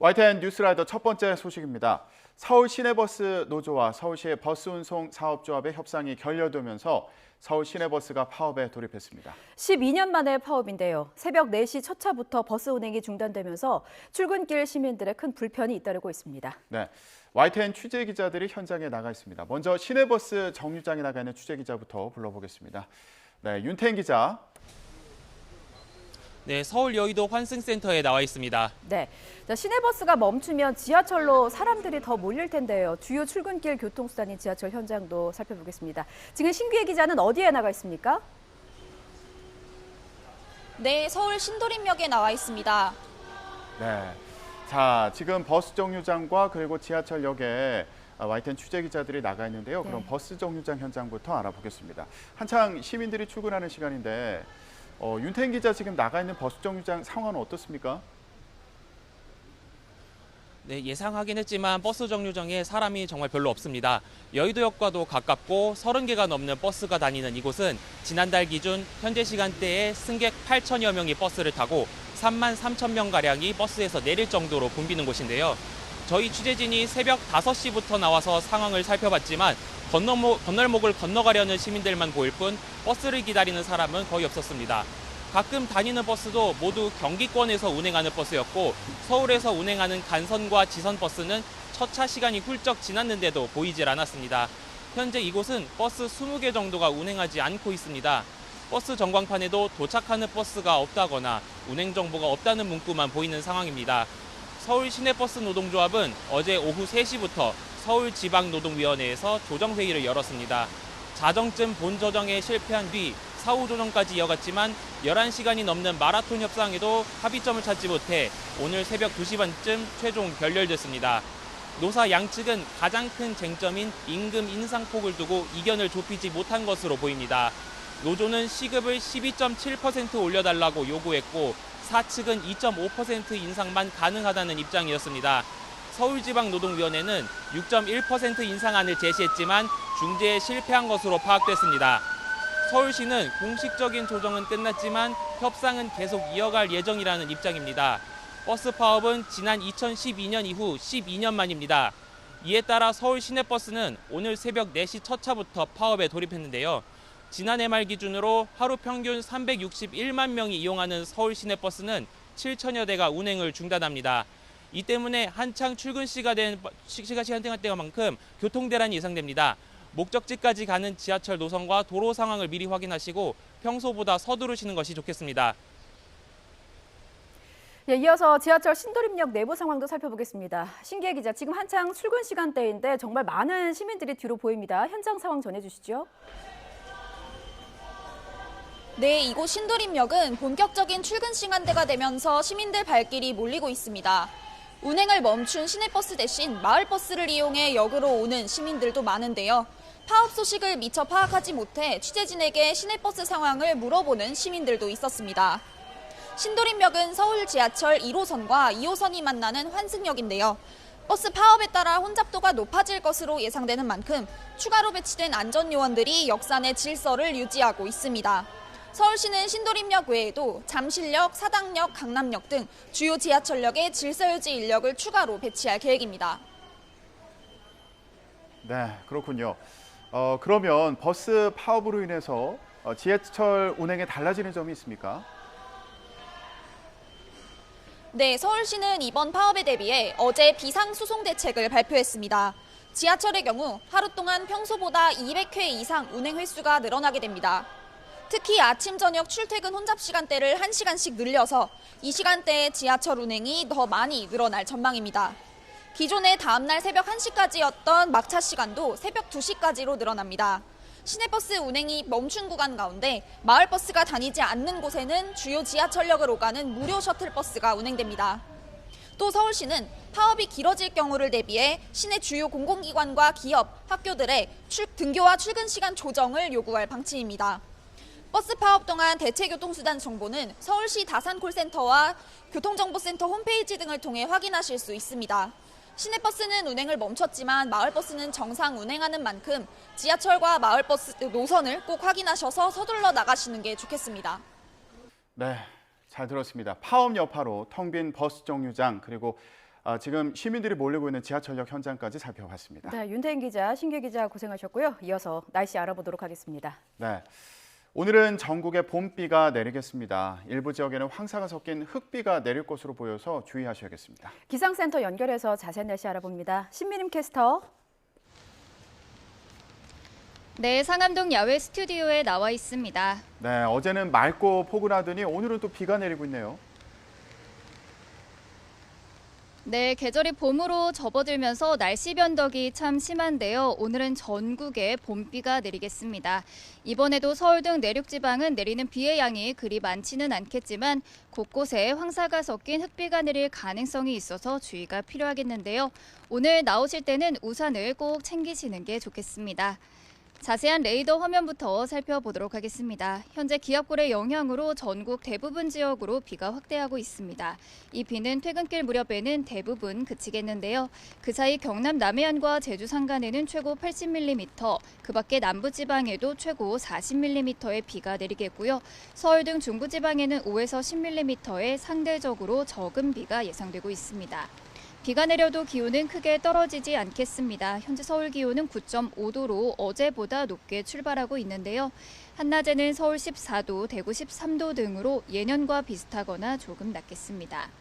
YTN 뉴스라이더 첫 번째 소식입니다. 서울 시내버스 노조와 서울시의 버스운송 사업조합의 협상이 결렬되면서 서울 시내버스가 파업에 돌입했습니다. 12년 만의 파업인데요. 새벽 4시 첫 차부터 버스 운행이 중단되면서 출근길 시민들의 큰 불편이 잇따르고 있습니다. 네, YTN 취재 기자들이 현장에 나가 있습니다. 먼저 시내버스 정류장에 나가 있는 취재 기자부터 불러보겠습니다. 네, 윤태인 기자. 네, 서울 여의도 환승센터에 나와 있습니다. 네, 시내버스가 멈추면 지하철로 사람들이 더 몰릴 텐데요. 주요 출근길 교통수단인 지하철 현장도 살펴보겠습니다. 지금 신규혜 기자는 어디에 나가 있습니까? 네, 서울 신도림역에 나와 있습니다. 네, 자 지금 버스 정류장과 그리고 지하철역에 YTN 취재 기자들이 나가 있는데요. 그럼 버스 정류장 현장부터 알아보겠습니다. 한창 시민들이 출근하는 시간인데 윤태인 기자 지금 나가 있는 버스 정류장 상황은 어떻습니까? 네, 예상하긴 했지만 버스 정류장에 사람이 정말 별로 없습니다. 여의도역과도 가깝고 30개가 넘는 버스가 다니는 이곳은 지난달 기준 현재 시간대에 승객 8천여 명이 버스를 타고 3만 3천 명가량이 버스에서 내릴 정도로 붐비는 곳인데요. 저희 취재진이 새벽 5시부터 나와서 상황을 살펴봤지만 건널목을 건너가려는 시민들만 보일 뿐 버스를 기다리는 사람은 거의 없었습니다. 가끔 다니는 버스도 모두 경기권에서 운행하는 버스였고 서울에서 운행하는 간선과 지선 버스는 첫 차 시간이 훌쩍 지났는데도 보이질 않았습니다. 현재 이곳은 버스 20개 정도가 운행하지 않고 있습니다. 버스 전광판에도 도착하는 버스가 없다거나 운행 정보가 없다는 문구만 보이는 상황입니다. 서울 시내버스 노동조합은 어제 오후 3시부터 서울지방노동위원회에서 조정회의를 열었습니다. 자정쯤 본조정에 실패한 뒤 사후 조정까지 이어갔지만 11시간이 넘는 마라톤 협상에도 합의점을 찾지 못해 오늘 새벽 2시 반쯤 최종 결렬됐습니다. 노사 양측은 가장 큰 쟁점인 임금 인상폭을 두고 이견을 좁히지 못한 것으로 보입니다. 노조는 시급을 12.7% 올려달라고 요구했고 사측은 2.5% 인상만 가능하다는 입장이었습니다. 서울지방노동위원회는 6.1% 인상안을 제시했지만 중재에 실패한 것으로 파악됐습니다. 서울시는 공식적인 조정은 끝났지만 협상은 계속 이어갈 예정이라는 입장입니다. 버스 파업은 지난 2012년 이후 12년 만입니다. 이에 따라 서울 시내버스는 오늘 새벽 4시 첫 차부터 파업에 돌입했는데요. 지난해 말 기준으로 하루 평균 361만 명이 이용하는 서울 시내버스는 7천여 대가 운행을 중단합니다. 이 때문에 한창 출근 시간대가 된 만큼 교통대란이 예상됩니다. 목적지까지 가는 지하철 노선과 도로 상황을 미리 확인하시고 평소보다 서두르시는 것이 좋겠습니다. 예, 이어서 지하철 신도림역 내부 상황도 살펴보겠습니다. 신기혜 기자, 지금 한창 출근 시간대인데 정말 많은 시민들이 뒤로 보입니다. 현장 상황 전해주시죠. 네, 이곳 신도림역은 본격적인 출근 시간대가 되면서 시민들 발길이 몰리고 있습니다. 운행을 멈춘 시내버스 대신 마을버스를 이용해 역으로 오는 시민들도 많은데요. 파업 소식을 미처 파악하지 못해 취재진에게 시내버스 상황을 물어보는 시민들도 있었습니다. 신도림역은 서울 지하철 1호선과 2호선이 만나는 환승역인데요. 버스 파업에 따라 혼잡도가 높아질 것으로 예상되는 만큼 추가로 배치된 안전요원들이 역산의 질서를 유지하고 있습니다. 서울시는 신도림역 외에도 잠실역, 사당역, 강남역 등 주요 지하철역에 질서유지 인력을 추가로 배치할 계획입니다. 네, 그렇군요. 그러면 버스 파업으로 인해서 지하철 운행에 달라지는 점이 있습니까? 네, 서울시는 이번 파업에 대비해 어제 비상수송 대책을 발표했습니다. 지하철의 경우 하루 동안 평소보다 200회 이상 운행 횟수가 늘어나게 됩니다. 특히 아침, 저녁 출퇴근 혼잡 시간대를 1시간씩 늘려서 이 시간대에 지하철 운행이 더 많이 늘어날 전망입니다. 기존의 다음날 새벽 1시까지였던 막차 시간도 새벽 2시까지로 늘어납니다. 시내버스 운행이 멈춘 구간 가운데 마을버스가 다니지 않는 곳에는 주요 지하철역을 오가는 무료 셔틀버스가 운행됩니다. 또 서울시는 파업이 길어질 경우를 대비해 시내 주요 공공기관과 기업, 학교들의 등교와 출근 시간 조정을 요구할 방침입니다. 버스 파업 동안 대체교통수단 정보는 서울시 다산콜센터와 교통정보센터 홈페이지 등을 통해 확인하실 수 있습니다. 시내버스는 운행을 멈췄지만 마을버스는 정상 운행하는 만큼 지하철과 마을버스 노선을 꼭 확인하셔서 서둘러 나가시는 게 좋겠습니다. 네, 잘 들었습니다. 파업 여파로 텅 빈 버스 정류장 그리고 지금 시민들이 몰리고 있는 지하철역 현장까지 살펴봤습니다. 네, 윤태인 기자, 신규 기자 고생하셨고요. 이어서 날씨 알아보도록 하겠습니다. 네, 오늘은 전국에 봄비가 내리겠습니다. 일부 지역에는 황사가 섞인 흙비가 내릴 것으로 보여서 주의하셔야겠습니다. 기상센터 연결해서 자세한 날씨 알아봅니다. 신민임 캐스터. 네, 상암동 야외 스튜디오에 나와 있습니다. 네, 어제는 맑고 포근하더니 오늘은 또 비가 내리고 있네요. 네, 계절이 봄으로 접어들면서 날씨 변덕이 참 심한데요. 오늘은 전국에 봄비가 내리겠습니다. 이번에도 서울 등 내륙 지방은 내리는 비의 양이 그리 많지는 않겠지만 곳곳에 황사가 섞인 흙비가 내릴 가능성이 있어서 주의가 필요하겠는데요. 오늘 나오실 때는 우산을 꼭 챙기시는 게 좋겠습니다. 자세한 레이더 화면부터 살펴보도록 하겠습니다. 현재 기압골의 영향으로 전국 대부분 지역으로 비가 확대하고 있습니다. 이 비는 퇴근길 무렵에는 대부분 그치겠는데요. 그 사이 경남 남해안과 제주 산간에는 최고 80mm, 그 밖에 남부지방에도 최고 40mm의 비가 내리겠고요. 서울 등 중부지방에는 5에서 10mm의 상대적으로 적은 비가 예상되고 있습니다. 비가 내려도 기온은 크게 떨어지지 않겠습니다. 현재 서울 기온은 9.5도로 어제보다 높게 출발하고 있는데요. 한낮에는 서울 14도, 대구 13도 등으로 예년과 비슷하거나 조금 낮겠습니다.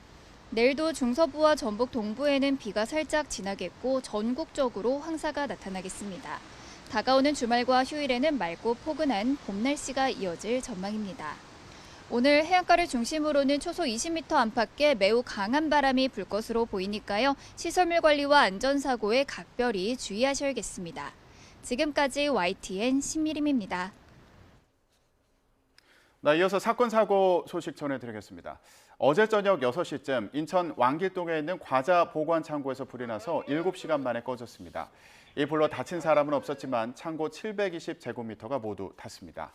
내일도 중서부와 전북 동부에는 비가 살짝 지나겠고 전국적으로 황사가 나타나겠습니다. 다가오는 주말과 휴일에는 맑고 포근한 봄 날씨가 이어질 전망입니다. 오늘 해안가를 중심으로는 초속 20m 안팎의 매우 강한 바람이 불 것으로 보이니까요. 시설물 관리와 안전사고에 각별히 주의하셔야겠습니다. 지금까지 YTN 신미림입니다. 네, 이어서 사건 사고 소식 전해드리겠습니다. 어제 저녁 6시쯤 인천 왕길동에 있는 과자 보관 창고에서 불이 나서 7시간 만에 꺼졌습니다. 이 불로 다친 사람은 없었지만 창고 720제곱미터가 모두 탔습니다.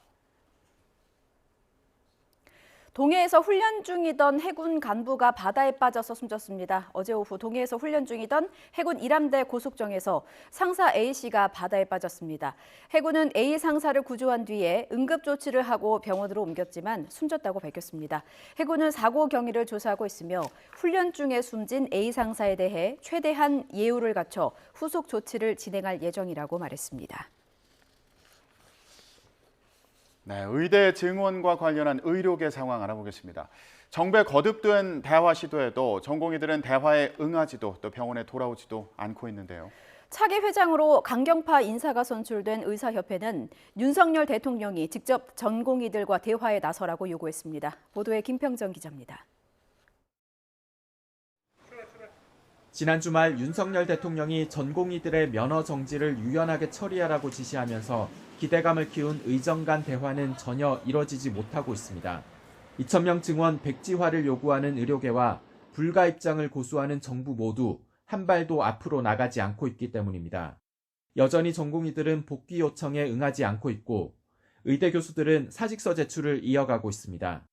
동해에서 훈련 중이던 해군 간부가 바다에 빠져서 숨졌습니다. 어제 오후 동해에서 훈련 중이던 해군 1함대 고속정에서 상사 A씨가 바다에 빠졌습니다. 해군은 A 상사를 구조한 뒤에 응급조치를 하고 병원으로 옮겼지만 숨졌다고 밝혔습니다. 해군은 사고 경위를 조사하고 있으며 훈련 중에 숨진 A 상사에 대해 최대한 예우를 갖춰 후속 조치를 진행할 예정이라고 말했습니다. 네, 의대 증원과 관련한 의료계 상황 알아보겠습니다. 정부에 거듭된 대화 시도에도 전공의들은 대화에 응하지도 또 병원에 돌아오지도 않고 있는데요. 차기 회장으로 강경파 인사가 선출된 의사협회는 윤석열 대통령이 직접 전공의들과 대화에 나서라고 요구했습니다. 보도에 김평정 기자입니다. 지난 주말 윤석열 대통령이 전공의들의 면허 정지를 유연하게 처리하라고 지시하면서 기대감을 키운 의정 간 대화는 전혀 이뤄지지 못하고 있습니다. 2,000명 증원 백지화를 요구하는 의료계와 불가 입장을 고수하는 정부 모두 한 발도 앞으로 나가지 않고 있기 때문입니다. 여전히 전공의들은 복귀 요청에 응하지 않고 있고 의대 교수들은 사직서 제출을 이어가고 있습니다.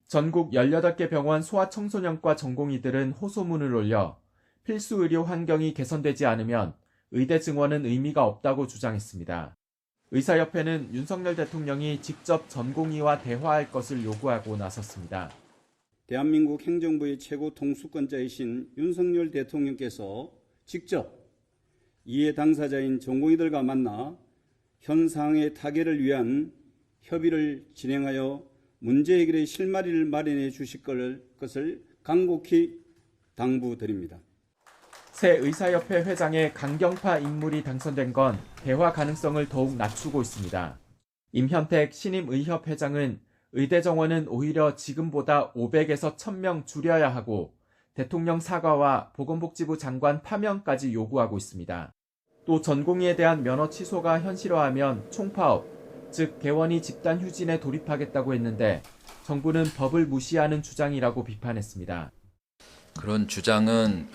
전국 18개 병원 소아청소년과 전공의들은 호소문을 올려 필수 의료 환경이 개선되지 않으면 의대 증원은 의미가 없다고 주장했습니다. 의사협회는 윤석열 대통령이 직접 전공의와 대화할 것을 요구하고 나섰습니다. 대한민국 행정부의 최고 통수권자이신 윤석열 대통령께서 직접 이해 당사자인 전공의들과 만나 현 상황의 타개를 위한 협의를 진행하여 문제 해결의 실마리를 마련해 주실 것을 간곡히 당부드립니다. 새 의사협회 회장의 강경파 인물이 당선된 건 대화 가능성을 더욱 낮추고 있습니다. 임현택 신임의협 회장은 의대 정원은 오히려 지금보다 500에서 1000명 줄여야 하고 대통령 사과와 보건복지부 장관 파면까지 요구하고 있습니다. 또 전공의에 대한 면허 취소가 현실화하면 총파업, 즉 개원이 집단 휴진에 돌입하겠다고 했는데 정부는 법을 무시하는 주장이라고 비판했습니다. 그런 주장은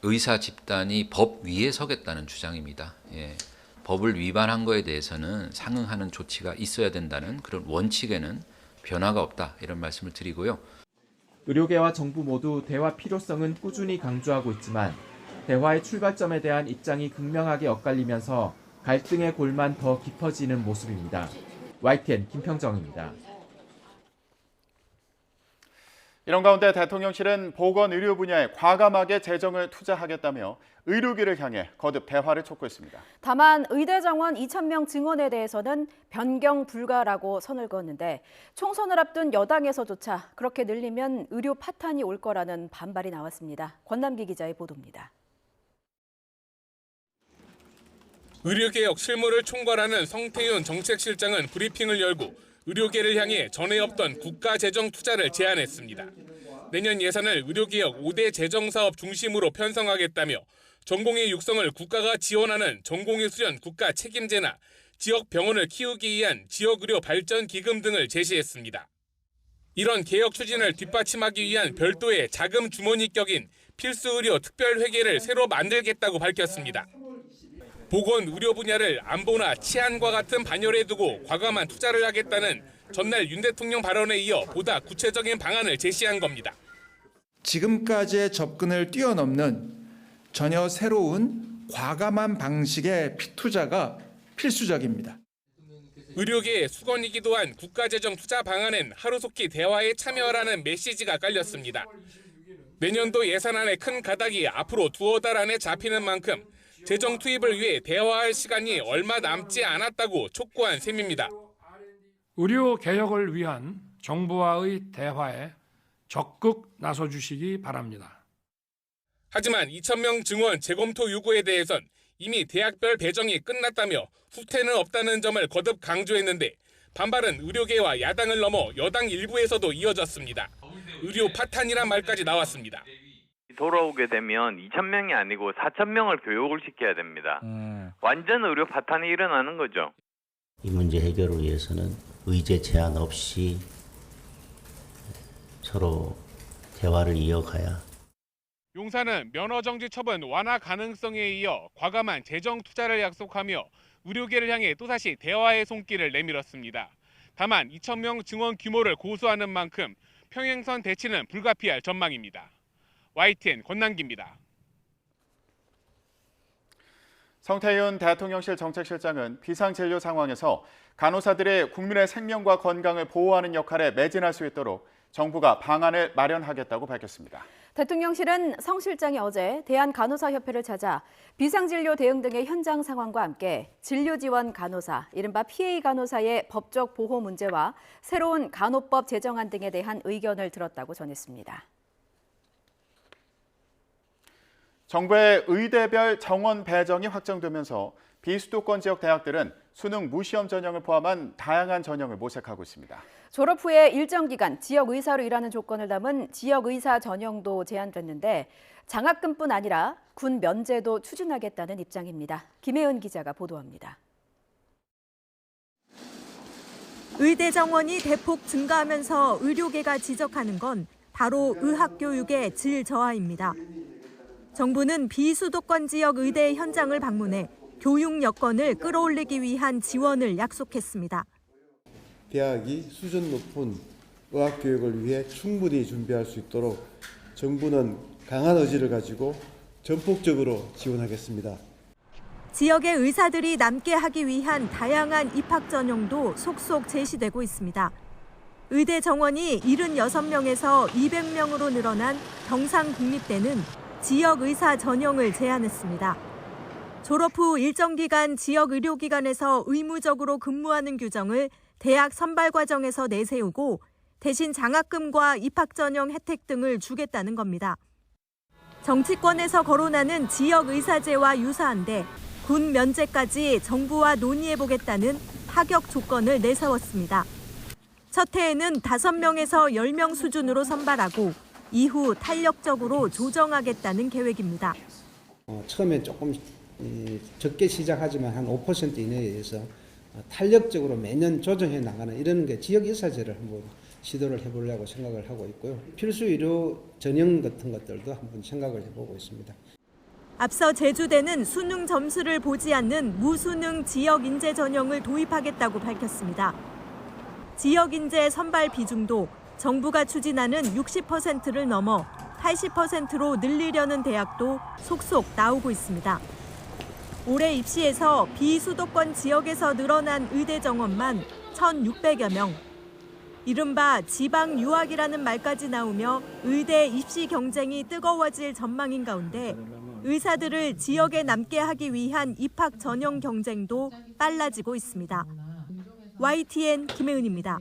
의사 집단이 법 위에 서겠다는 주장입니다. 예. 법을 위반한 거에 대해서는 상응하는 조치가 있어야 된다는 그런 원칙에는 변화가 없다 이런 말씀을 드리고요. 의료계와 정부 모두 대화 필요성은 꾸준히 강조하고 있지만 대화의 출발점에 대한 입장이 극명하게 엇갈리면서 갈등의 골만 더 깊어지는 모습입니다. YTN 김평정입니다. 이런 가운데 대통령실은 보건 의료 분야에 과감하게 재정을 투자하겠다며 의료계를 향해 거듭 대화를 촉구했습니다. 다만 의대 정원 2,000명 증원에 대해서는 변경 불가라고 선을 그었는데 총선을 앞둔 여당에서조차 그렇게 늘리면 의료 파탄이 올 거라는 반발이 나왔습니다. 권남기 기자의 보도입니다. 의료개혁 실무를 총괄하는 성태윤 정책실장은 브리핑을 열고 의료계를 향해 전에 없던 국가 재정 투자를 제안했습니다. 내년 예산을 의료개혁 5대 재정사업 중심으로 편성하겠다며 전공의 육성을 국가가 지원하는 전공의 수련 국가 책임제나 지역 병원을 키우기 위한 지역의료 발전 기금 등을 제시했습니다. 이런 개혁 추진을 뒷받침하기 위한 별도의 자금 주머니격인 필수의료 특별회계를 새로 만들겠다고 밝혔습니다. 보건 의료 분야를 안보나 치안과 같은 반열에 두고 과감한 투자를 하겠다는 전날 윤 대통령 발언에 이어 보다 구체적인 방안을 제시한 겁니다. 지금까지의 접근을 뛰어넘는 전혀 새로운 과감한 방식의 피투자가 필수적입니다. 의료계의 수건이기도 한 국가재정 투자 방안엔 하루속히 대화에 참여하라는 메시지가 깔렸습니다. 내년도 예산안의 큰 가닥이 앞으로 두어 달 안에 잡히는 만큼 재정 투입을 위해 대화할 시간이 얼마 남지 않았다고 촉구한 셈입니다. 의료 개혁을 위한 정부와의 대화에 적극 나서주시기 바랍니다. 하지만 2,000명 증원 재검토 요구에 대해선 이미 대학별 배정이 끝났다며 후퇴는 없다는 점을 거듭 강조했는데 반발은 의료계와 야당을 넘어 여당 일부에서도 이어졌습니다. 의료 파탄이란 말까지 나왔습니다. 돌아오게 되면 2,000명이 아니고 4,000명을 교육을 시켜야 됩니다. 완전 의료 파탄이 일어나는 거죠. 이 문제 해결을 위해서는 의제 제한 없이 서로 대화를 이어가야. 용산은 면허정지 처분 완화 가능성에 이어 과감한 재정 투자를 약속하며 의료계를 향해 또다시 대화의 손길을 내밀었습니다. 다만 2,000명 증원 규모를 고수하는 만큼 평행선 대치는 불가피할 전망입니다. YTN 권남기입니다. 성태윤 대통령실 정책실장은 비상진료 상황에서 간호사들의 국민의 생명과 건강을 보호하는 역할에 매진할 수 있도록 정부가 방안을 마련하겠다고 밝혔습니다. 대통령실은 성 실장이 어제 대한간호사협회를 찾아 비상진료 대응 등의 현장 상황과 함께 진료지원 간호사, 이른바 PA 간호사의 법적 보호 문제와 새로운 간호법 제정안 등에 대한 의견을 들었다고 전했습니다. 정부의 의대별 정원 배정이 확정되면서 비수도권 지역 대학들은 수능 무시험 전형을 포함한 다양한 전형을 모색하고 있습니다. 졸업 후에 일정 기간 지역 의사로 일하는 조건을 담은 지역 의사 전형도 제안됐는데 장학금뿐 아니라 군 면제도 추진하겠다는 입장입니다. 김혜은 기자가 보도합니다. 의대 정원이 대폭 증가하면서 의료계가 지적하는 건 바로 의학교육의 질 저하입니다. 정부는 비수도권 지역 의대 현장을 방문해 교육 여건을 끌어올리기 위한 지원을 약속했습니다. 대학이 수준 높은 의학교육을 위해 충분히 준비할 수 있도록 정부는 강한 의지를 가지고 전폭적으로 지원하겠습니다. 지역의 의사들이 남게 하기 위한 다양한 입학 전형도 속속 제시되고 있습니다. 의대 정원이 76명에서 200명으로 늘어난 경상국립대는 지역 의사 전형을 제안했습니다. 졸업 후 일정 기간 지역 의료기관에서 의무적으로 근무하는 규정을 대학 선발 과정에서 내세우고 대신 장학금과 입학 전형 혜택 등을 주겠다는 겁니다. 정치권에서 거론하는 지역 의사제와 유사한데 군 면제까지 정부와 논의해보겠다는 파격 조건을 내세웠습니다. 첫 해에는 5명에서 10명 수준으로 선발하고 이후 탄력적으로 조정하겠다는 계획입니다. 처음엔 조금 적게 시작하지만 한 5% 이내에서 탄력적으로 매년 조정해 나가는 이런 게 지역의사제를 한번 시도를 해보려고 생각을 하고 있고요. 필수 의료 전형 같은 것들도 한번 생각을 해보고 있습니다. 앞서 제주대는 수능 점수를 보지 않는 무수능 지역 인재 전형을 도입하겠다고 밝혔습니다. 지역 인재 선발 비중도 정부가 추진하는 60%를 넘어 80%로 늘리려는 대학도 속속 나오고 있습니다. 올해 입시에서 비수도권 지역에서 늘어난 의대 정원만 1,600여 명. 이른바 지방 유학이라는 말까지 나오며 의대 입시 경쟁이 뜨거워질 전망인 가운데 의사들을 지역에 남게 하기 위한 입학 전형 경쟁도 빨라지고 있습니다. YTN 김혜은입니다.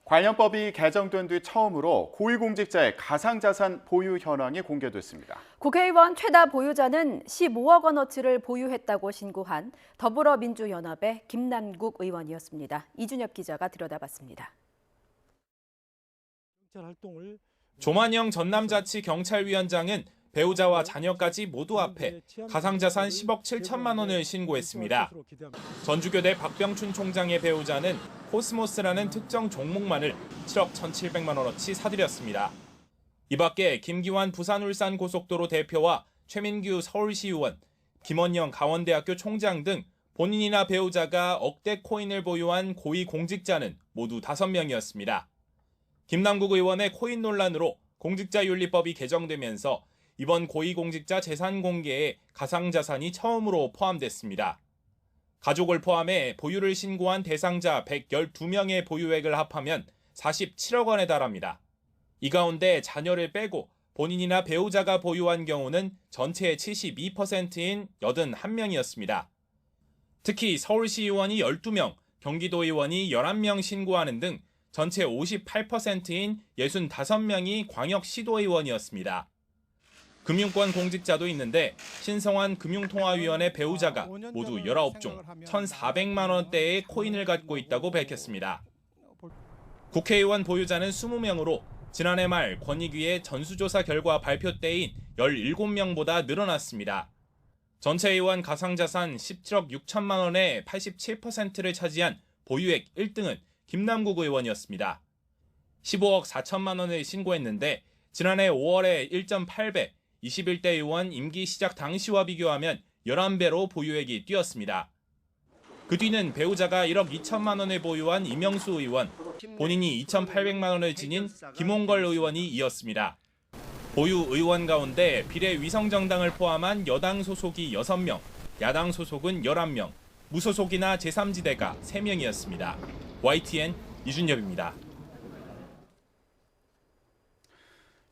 관련법이 개정된 뒤 처음으로 고위공직자의 가상자산 보유 현황이 공개됐습니다. 국회의원 최다 보유자는 15억 원어치를 보유했다고 신고한 더불어민주연합의 김남국 의원이었습니다. 이준엽 기자가 들여다봤습니다. 조만영 전남자치경찰위원장은 배우자와 자녀까지 모두 합해 가상자산 10억 7천만 원을 신고했습니다. 전주교대 박병춘 총장의 배우자는 코스모스라는 특정 종목만을 7억 1,700만 원어치 사들였습니다. 이 밖에 김기환 부산울산고속도로 대표와 최민규 서울시의원, 김원영 강원대학교 총장 등 본인이나 배우자가 억대 코인을 보유한 고위공직자는 모두 5명이었습니다. 김남국 의원의 코인 논란으로 공직자윤리법이 개정되면서 이번 고위공직자 재산 공개에 가상자산이 처음으로 포함됐습니다. 가족을 포함해 보유를 신고한 대상자 112명의 보유액을 합하면 47억 원에 달합니다. 이 가운데 자녀를 빼고 본인이나 배우자가 보유한 경우는 전체의 72%인 81명이었습니다. 특히 서울시의원이 12명, 경기도의원이 11명 신고하는 등 전체 58%인 65명이 광역시도의원이었습니다. 금융권 공직자도 있는데 신성환 금융통화위원회 배우자가 모두 19종 1,400만 원대의 코인을 갖고 있다고 밝혔습니다. 국회의원 보유자는 20명으로 지난해 말 권익위의 전수조사 결과 발표 때인 17명보다 늘어났습니다. 전체 의원 가상자산 17억 6천만 원의 87%를 차지한 보유액 1등은 김남국 의원이었습니다. 15억 4천만 원을 신고했는데 지난해 5월에 1.8배, 21대 의원 임기 시작 당시와 비교하면 11배로 보유액이 뛰었습니다. 그 뒤는 배우자가 1억 2천만 원을 보유한 이명수 의원, 본인이 2,800만 원을 지닌 김홍걸 의원이 이었습니다. 보유 의원 가운데 비례위성정당을 포함한 여당 소속이 6명, 야당 소속은 11명, 무소속이나 제3지대가 3명이었습니다. YTN 이준엽입니다.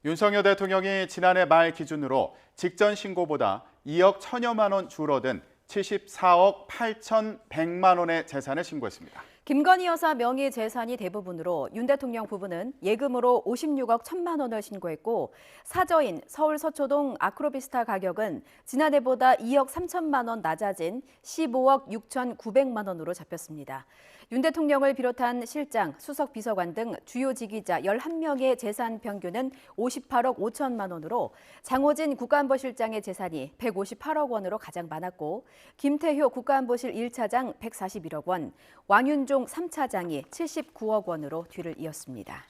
윤석열 대통령이 지난해 말 기준으로 직전 신고보다 2억 1천여만 원 줄어든 74억 8,100만 원의 재산을 신고했습니다. 김건희 여사 명의 재산이 대부분으로 윤 대통령 부부는 예금으로 56억 1천만 원을 신고했고 사저인 서울 서초동 아크로비스타 가격은 지난해보다 2억 3천만 원 낮아진 15억 6,900만 원으로 잡혔습니다. 윤 대통령을 비롯한 실장, 수석 비서관 등 주요 지기자 11명의 재산 평균은 58억 5천만 원으로 장호진 국가안보실장의 재산이 158억 원으로 가장 많았고 김태효 국가안보실 1차장 141억 원, 왕윤종 3차장이 79억 원으로 뒤를 이었습니다.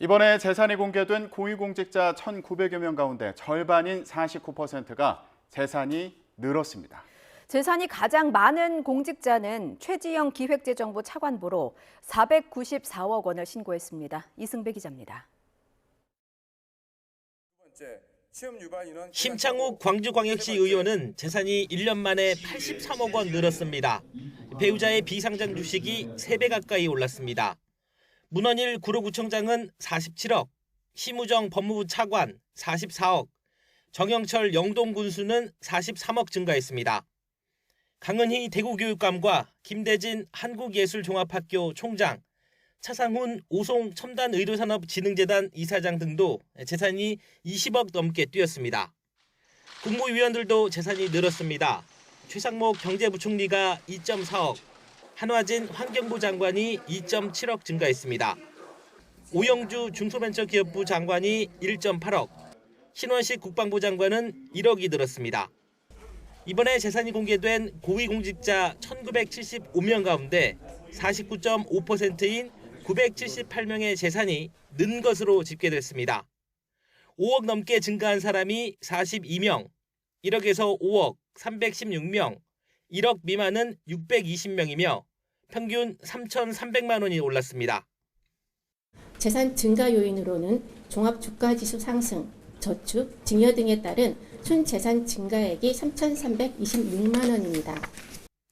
이번에 재산이 공개된 고위공직자 1,900여 명 가운데 절반인 49%가 재산이 늘었습니다. 재산이 가장 많은 공직자는 최지영 기획재정부 차관보로 494억 원을 신고했습니다. 이승배 기자입니다. 심창욱 광주광역시 의원은 재산이 1년 만에 83억 원 늘었습니다. 배우자의 비상장 주식이 3배 가까이 올랐습니다. 문원일 구로구청장은 47억, 심우정 법무부 차관 44억, 정영철 영동군수는 43억 증가했습니다. 강은희 대구교육감과 김대진 한국예술종합학교 총장, 차상훈 오송 첨단의료산업진흥재단 이사장 등도 재산이 20억 넘게 뛰었습니다. 국무위원들도 재산이 늘었습니다. 최상목 경제부총리가 2.4억, 한화진 환경부 장관이 2.7억 증가했습니다. 오영주 중소벤처기업부 장관이 1.8억, 신원식 국방부 장관은 1억이 늘었습니다. 이번에 재산이 공개된 고위공직자 1,975명 가운데 49.5%인 978명의 재산이 는 것으로 집계됐습니다. 5억 넘게 증가한 사람이 42명, 1억에서 5억 316명, 1억 미만은 620명이며 평균 3,300만 원이 올랐습니다. 재산 증가 요인으로는 종합주가지수 상승, 저축, 증여 등에 따른 순재산 증가액이 3,326만 원입니다.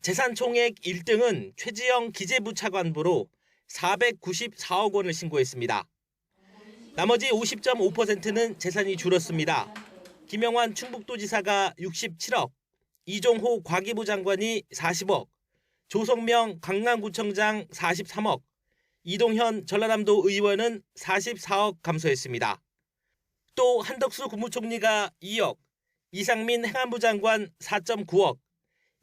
재산총액 1등은 최지영 기재부 차관보로 494억 원을 신고했습니다. 나머지 50.5%는 재산이 줄었습니다. 김영환 충북도지사가 67억, 이종호 과기부 장관이 40억, 조성명 강남구청장 43억, 이동현 전라남도 의원은 44억 감소했습니다. 또 한덕수 국무총리가 2억, 이상민 행안부 장관 4.9억,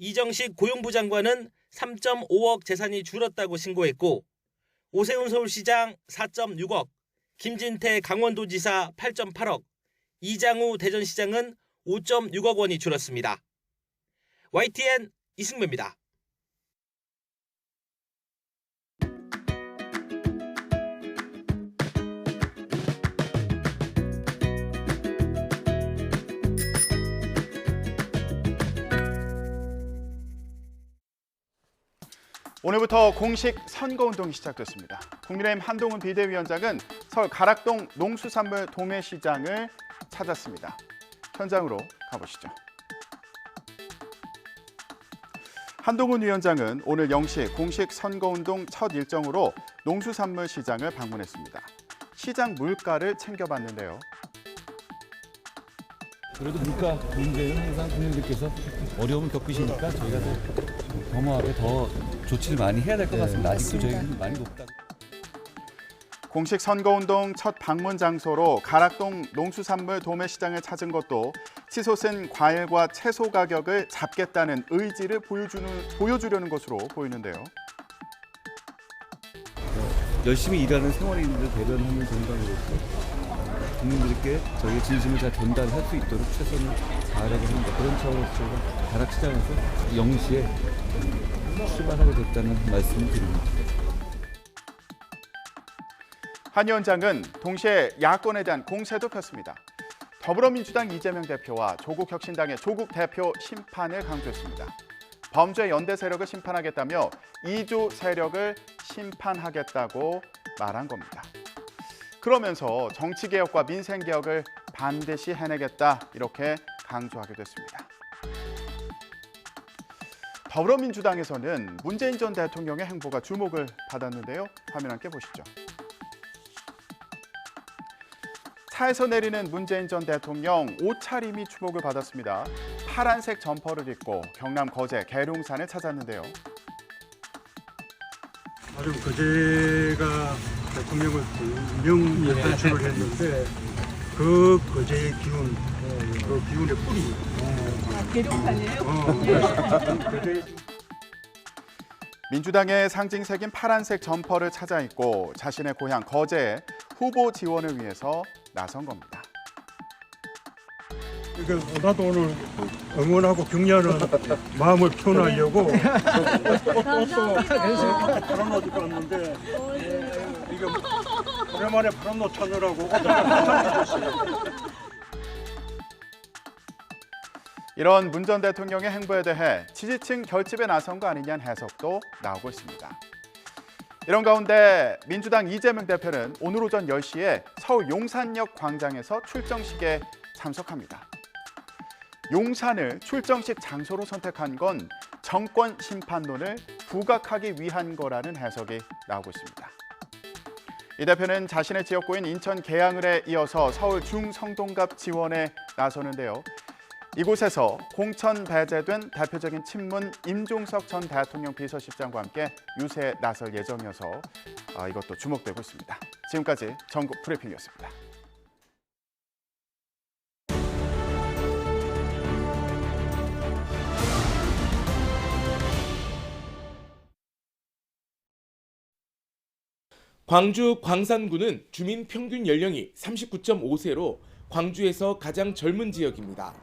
이정식 고용부 장관은 3.5억 재산이 줄었다고 신고했고 오세훈 서울시장 4.6억, 김진태 강원도지사 8.8억, 이장우 대전시장은 5.6억 원이 줄었습니다. YTN 이승배입니다. 오늘부터 공식 선거운동이 시작됐습니다. 국민의힘 한동훈 비대위원장은 서울 가락동 농수산물 도매시장을 찾았습니다. 현장으로 가보시죠. 한동훈 위원장은 오늘 0시 공식 선거운동 첫 일정으로 농수산물 시장을 방문했습니다. 시장 물가를 챙겨봤는데요. 그래도 물가 문제는 항상 국민들께서 어려움을 겪으시니까 저희가 더 겸허하게 더 조치를 많이 해야 될 것 같습니다. 아직도 저희는 많이 높다. 공식 선거운동 첫 방문 장소로 가락동 농수산물 도매시장을 찾은 것도 치솟은 과일과 채소 가격을 잡겠다는 의지를 보여주려는 것으로 보이는데요. 열심히 일하는 생활인들 대변하는 정당으로서 국민들께 저희의 진심을 잘 전달할 수 있도록 최선을 다하려고 합니다. 그런 차원에서 저희가 가락시장에서 0시에 출발하게 됐다는 말씀을 드립니다. 한 위원장은 동시에 야권에 대한 공세도 폈습니다. 더불어민주당 이재명 대표와 조국혁신당의 조국 대표 심판을 강조했습니다. 범죄 연대 세력을 심판하겠다며 이주 세력을 심판하겠다고 말한 겁니다. 그러면서 정치개혁과 민생개혁을 반드시 해내겠다 이렇게 강조하기도 했습니다. 더불어민주당에서는 문재인 전 대통령의 행보가 주목을 받았는데요. 화면 함께 보시죠. 차에서 내리는 문재인 전 대통령 옷차림이 주목을 받았습니다. 파란색 점퍼를 입고 경남 거제 계룡산을 찾았는데요. 아주 거제가 대통령을 분명 탈출을 했는데 그 거제의 기운, 그 기운의 뿌리. 계룡산이에요? 민주당의 상징색인 파란색 점퍼를 찾아 입고 자신의 고향 거제에 후보 지원을 위해서 나선 겁니다. 나도 오늘 응원하고 격려하는 마음을 표현하려고 옷도 파란 옷 입고 왔는데 이게 오랜만에 파란 옷 찾느라고 이런 문 전 대통령의 행보에 대해 지지층 결집에 나선 거 아니냐는 해석도 나오고 있습니다. 이런 가운데 민주당 이재명 대표는 오늘 오전 10시에 서울 용산역 광장에서 출정식에 참석합니다. 용산을 출정식 장소로 선택한 건 정권 심판론을 부각하기 위한 거라는 해석이 나오고 있습니다. 이 대표는 자신의 지역구인 인천 계양을에 이어서 서울 중성동갑 지원에 나서는데요. 이곳에서 공천 배제된 대표적인 친문 임종석 전 대통령 비서실장과 함께 유세에 나설 예정이어서 이것도 주목되고 있습니다. 지금까지 전국 브리핑이었습니다. 광주 광산구는 주민 평균 연령이 39.5세로 광주에서 가장 젊은 지역입니다.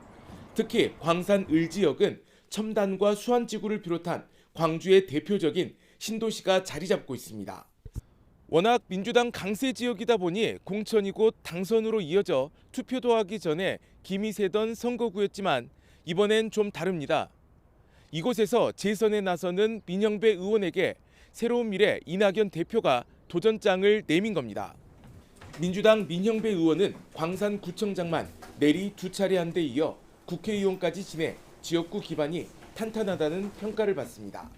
특히 광산 을지역은 첨단과 수안지구를 비롯한 광주의 대표적인 신도시가 자리 잡고 있습니다. 워낙 민주당 강세 지역이다 보니 공천이 곧 당선으로 이어져 투표도 하기 전에 김이 새던 선거구였지만 이번엔 좀 다릅니다. 이곳에서 재선에 나서는 민영배 의원에게 새로운 미래 이낙연 대표가 도전장을 내민 겁니다. 민주당 민영배 의원은 광산구청장만 내리 2차례 한 데 이어 국회의원까지 지내 지역구 기반이 탄탄하다는 평가를 받습니다.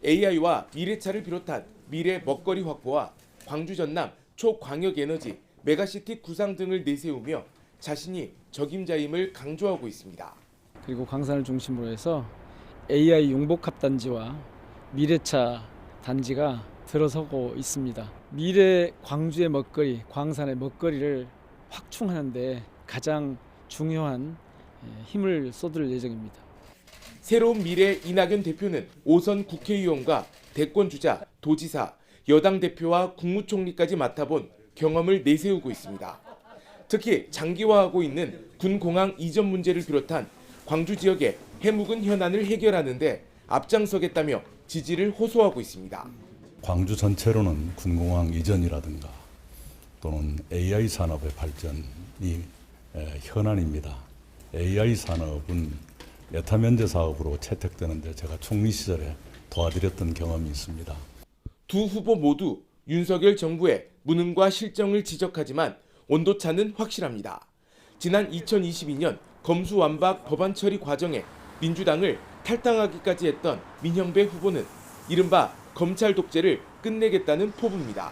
AI와 미래차를 비롯한 미래 먹거리 확보와 광주 전남 초광역에너지 메가시티 구상 등을 내세우며 자신이 적임자임을 강조하고 있습니다. 그리고 광산을 중심으로 해서 AI 융복합 단지와 미래차 단지가 들어서고 있습니다. 미래 광주의 먹거리, 광산의 먹거리를 확충하는 데 가장 중요한 힘을 쏟을 예정입니다. 새로운 미래 이낙연 대표는 5선 국회의원과 대권주자, 도지사, 여당 대표와 국무총리까지 맡아본 경험을 내세우고 있습니다. 특히 장기화하고 있는 군공항 이전 문제를 비롯한 광주 지역의 해묵은 현안을 해결하는 데 앞장서겠다며 지지를 호소하고 있습니다. 광주 전체로는 군공항 이전이라든가 또는 AI 산업의 발전이 현안입니다. AI 산업은 예타 면제 사업으로 채택되는데 제가 총리 시절에 도와드렸던 경험이 있습니다. 두 후보 모두 윤석열 정부의 무능과 실정을 지적하지만 온도차는 확실합니다. 지난 2022년 검수완박 법안 처리 과정에 민주당을 탈당하기까지 했던 민형배 후보는 이른바 검찰 독재를 끝내겠다는 포부입니다.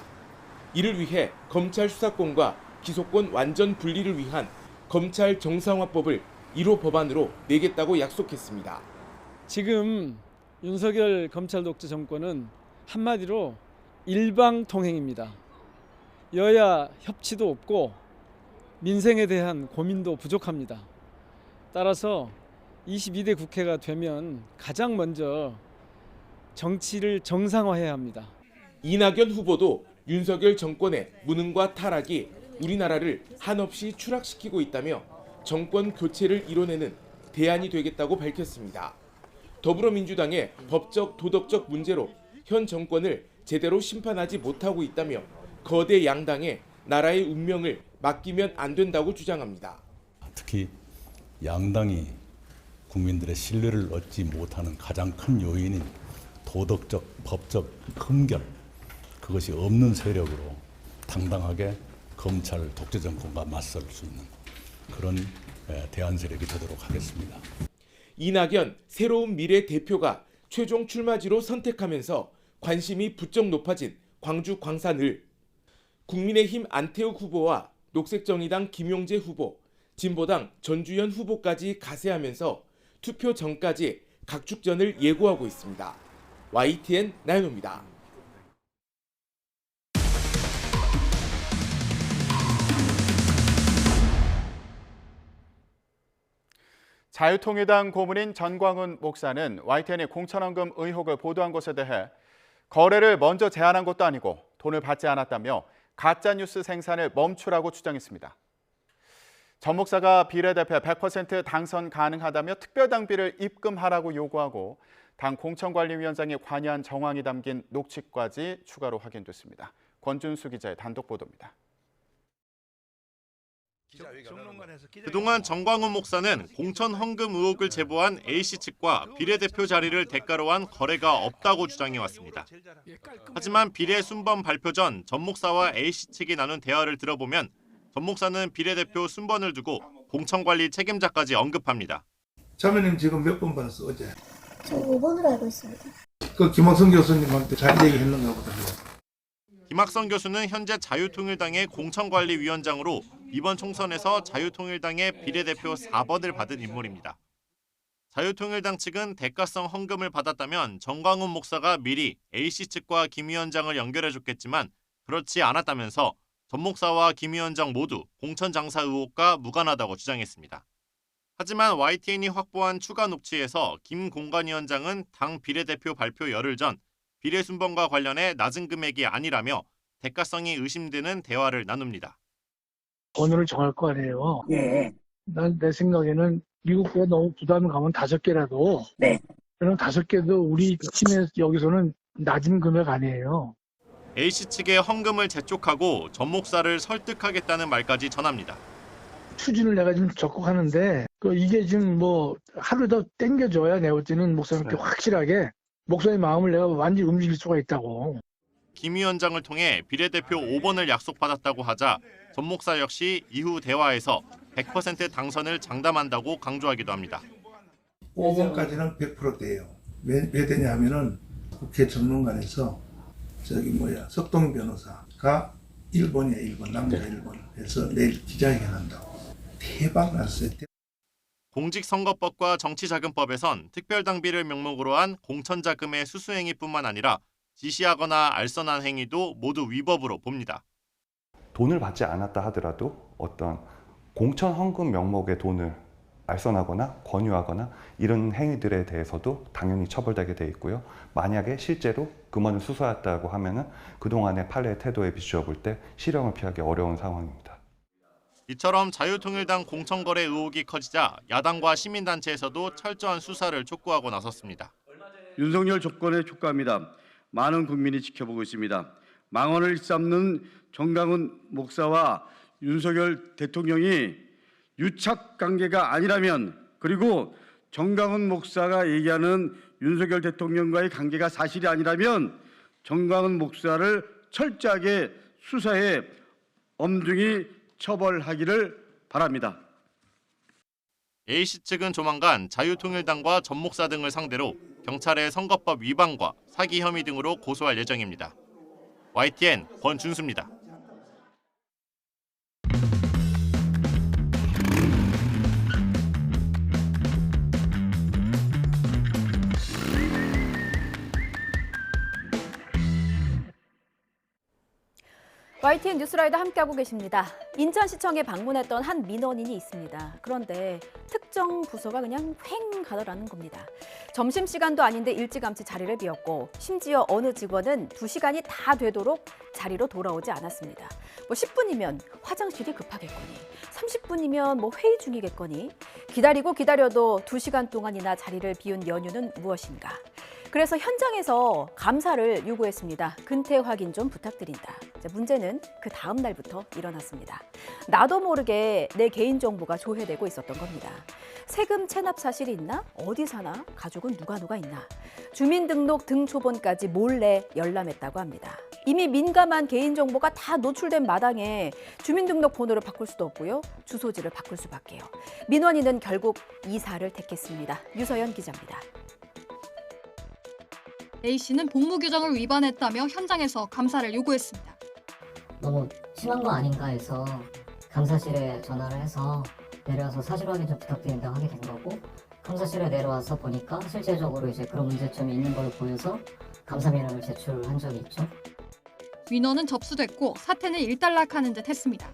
이를 위해 검찰 수사권과 기소권 완전 분리를 위한 검찰 정상화법을 1호 법안으로 내겠다고 약속했습니다. 지금 윤석열 검찰 독재 정권은 한마디로 일방통행입니다. 여야 협치도 없고 민생에 대한 고민도 부족합니다. 따라서 22대 국회가 되면 가장 먼저 정치를 정상화해야 합니다. 이낙연 후보도 윤석열 정권의 무능과 타락이 우리나라를 한없이 추락시키고 있다며 정권 교체를 이뤄내는 대안이 되겠다고 밝혔습니다. 더불어민주당의 법적 도덕적 문제로 현 정권을 제대로 심판하지 못하고 있다며 거대 양당에 나라의 운명을 맡기면 안 된다고 주장합니다. 특히 양당이 국민들의 신뢰를 얻지 못하는 가장 큰 요인인 도덕적, 법적 흠결, 그것이 없는 세력으로 당당하게 검찰 독재 정권과 맞설 수 있는 그런 대안 세력이 되도록 하겠습니다. 이낙연 새로운 미래 대표가 최종 출마지로 선택하면서 관심이 부쩍 높아진 광주 광산을 국민의힘 안태욱 후보와 녹색정의당 김용재 후보, 진보당 전주현 후보까지 가세하면서 투표 전까지 각축전을 예고하고 있습니다. YTN 나연호입니다. 자유통일당 고문인 전광훈 목사는 YTN이 공천헌금 의혹을 보도한 것에 대해 거래를 먼저 제안한 것도 아니고 돈을 받지 않았다며 가짜뉴스 생산을 멈추라고 주장했습니다. 전 목사가 비례대표 100% 당선 가능하다며 특별당비를 입금하라고 요구하고 당 공천관리위원장이 관여한 정황이 담긴 녹취까지 추가로 확인됐습니다. 권준수 기자의 단독 보도입니다. 그동안 전광훈 목사는 공천 헌금 의혹을 제보한 A씨 측과 비례대표 자리를 대가로 한 거래가 없다고 주장해왔습니다. 하지만 비례 순번 발표 전 전 목사와 A씨 측이 나눈 대화를 들어보면 전 목사는 비례대표 순번을 두고 공천관리 책임자까지 언급합니다. 자매님 지금 몇 번 받았어 어제? 저 5번으로 알고 있습니다. 그 김학성 교수님한테 잘 얘기했는가 보다. 김학성 교수는 현재 자유통일당의 공천관리위원장으로 이번 총선에서 자유통일당의 비례대표 4번을 받은 인물입니다. 자유통일당 측은 대가성 헌금을 받았다면 전광훈 목사가 미리 A씨 측과 김 위원장을 연결해줬겠지만 그렇지 않았다면서 전 목사와 김 위원장 모두 공천 장사 의혹과 무관하다고 주장했습니다. 하지만 YTN이 확보한 추가 녹취에서 김 공관위원장은 당 비례대표 발표 열흘 전 비례 순번과 관련해 낮은 금액이 아니라며 대가성이 의심되는 대화를 나눕니다. 번호를 정할 거 아니에요. 예. 난 내 생각에는 미국 게 너무 부담이 가면 5개라도. 네. 그럼 5개도 우리 팀에 여기서는 낮은 금액 아니에요. A씨 측에 헌금을 재촉하고 전 목사를 설득하겠다는 말까지 전합니다. 추진을 내가 지금 적극하는데 이게 지금 뭐 하루 더 땡겨줘야 내가 볼 때는 목사님께 확실하게 목사의 마음을 내가 완전히 움직일 수가 있다고. 김 위원장을 통해 비례대표 5번을 약속받았다고 하자 전 목사 역시 이후 대화에서 100% 당선을 장담한다고 강조하기도 합니다. 5번까지는 100%대예요. 왜 되냐면은 국회 정론관에서 석동 변호사가 1번이에요. 1번 남자 1번 해서 내일 기자회견 한다고. 대박 났어요. 공직선거법과 정치자금법에선 특별당비를 명목으로 한 공천자금의 수수행위뿐만 아니라 지시하거나 알선한 행위도 모두 위법으로 봅니다. 돈을 받지 않았다 하더라도 어떤 공천 헌금 명목의 돈을 알선하거나 권유하거나 이런 행위들에 대해서도 당연히 처벌되게 돼 있고요. 만약에 실제로 금원을 수수했다고 하면은 그동안의 판례의 태도에 비추어 볼 때 실형을 피하기 어려운 상황입니다. 이처럼 자유통일당 공천거래 의혹이 커지자 야당과 시민단체에서도 철저한 수사를 촉구하고 나섰습니다. 윤석열 정권의 촉구합니다. 많은 국민이 지켜보고 있습니다. 망언을 일삼는 정강훈 목사와 윤석열 대통령이 유착 관계가 아니라면, 그리고 정강훈 목사가 얘기하는 윤석열 대통령과의 관계가 사실이 아니라면 정강훈 목사를 철저하게 수사해 엄중히 처벌하기를 바랍니다. A씨 측은 조만간 자유통일당과 전 목사 등을 상대로 경찰의 선거법 위반과 사기 혐의 등으로 고소할 예정입니다. YTN 권준수입니다. YTN 뉴스라이더 함께하고 계십니다. 인천시청에 방문했던 한 민원인이 있습니다. 그런데 특정 부서가 그냥 휑 가더라는 겁니다. 점심시간도 아닌데 일찌감치 자리를 비웠고 심지어 어느 직원은 2시간이 다 되도록 자리로 돌아오지 않았습니다. 10분이면 화장실이 급하겠거니 30분이면 회의 중이겠거니 기다려도 2시간 동안이나 자리를 비운 연유는 무엇인가? 그래서 현장에서 감사를 요구했습니다. 근태 확인 좀 부탁드린다. 문제는 그 다음 날부터 일어났습니다. 나도 모르게 내 개인정보가 조회되고 있었던 겁니다. 세금 체납 사실이 있나? 어디 사나? 가족은 누가 있나? 주민등록 등초본까지 몰래 열람했다고 합니다. 이미 민감한 개인정보가 다 노출된 마당에 주민등록 번호를 바꿀 수도 없고요. 주소지를 바꿀 수밖에요. 민원인은 결국 이사를 택했습니다. 유서연 기자입니다. A씨는 복무규정을 위반했다며 현장에서 감사를 요구했습니다. 너무 심한 거 아닌가 해서 감사실에 전화를 해서 내려와서 사실 확인 좀 부탁드린다고 하게 된 거고, 감사실에 내려와서 보니까 실제적으로 이제 그런 문제점이 있는 걸 보여서 감사 민원을 제출한 적이 있죠. 민원은 접수됐고 사태는 일단락하는 듯 했습니다.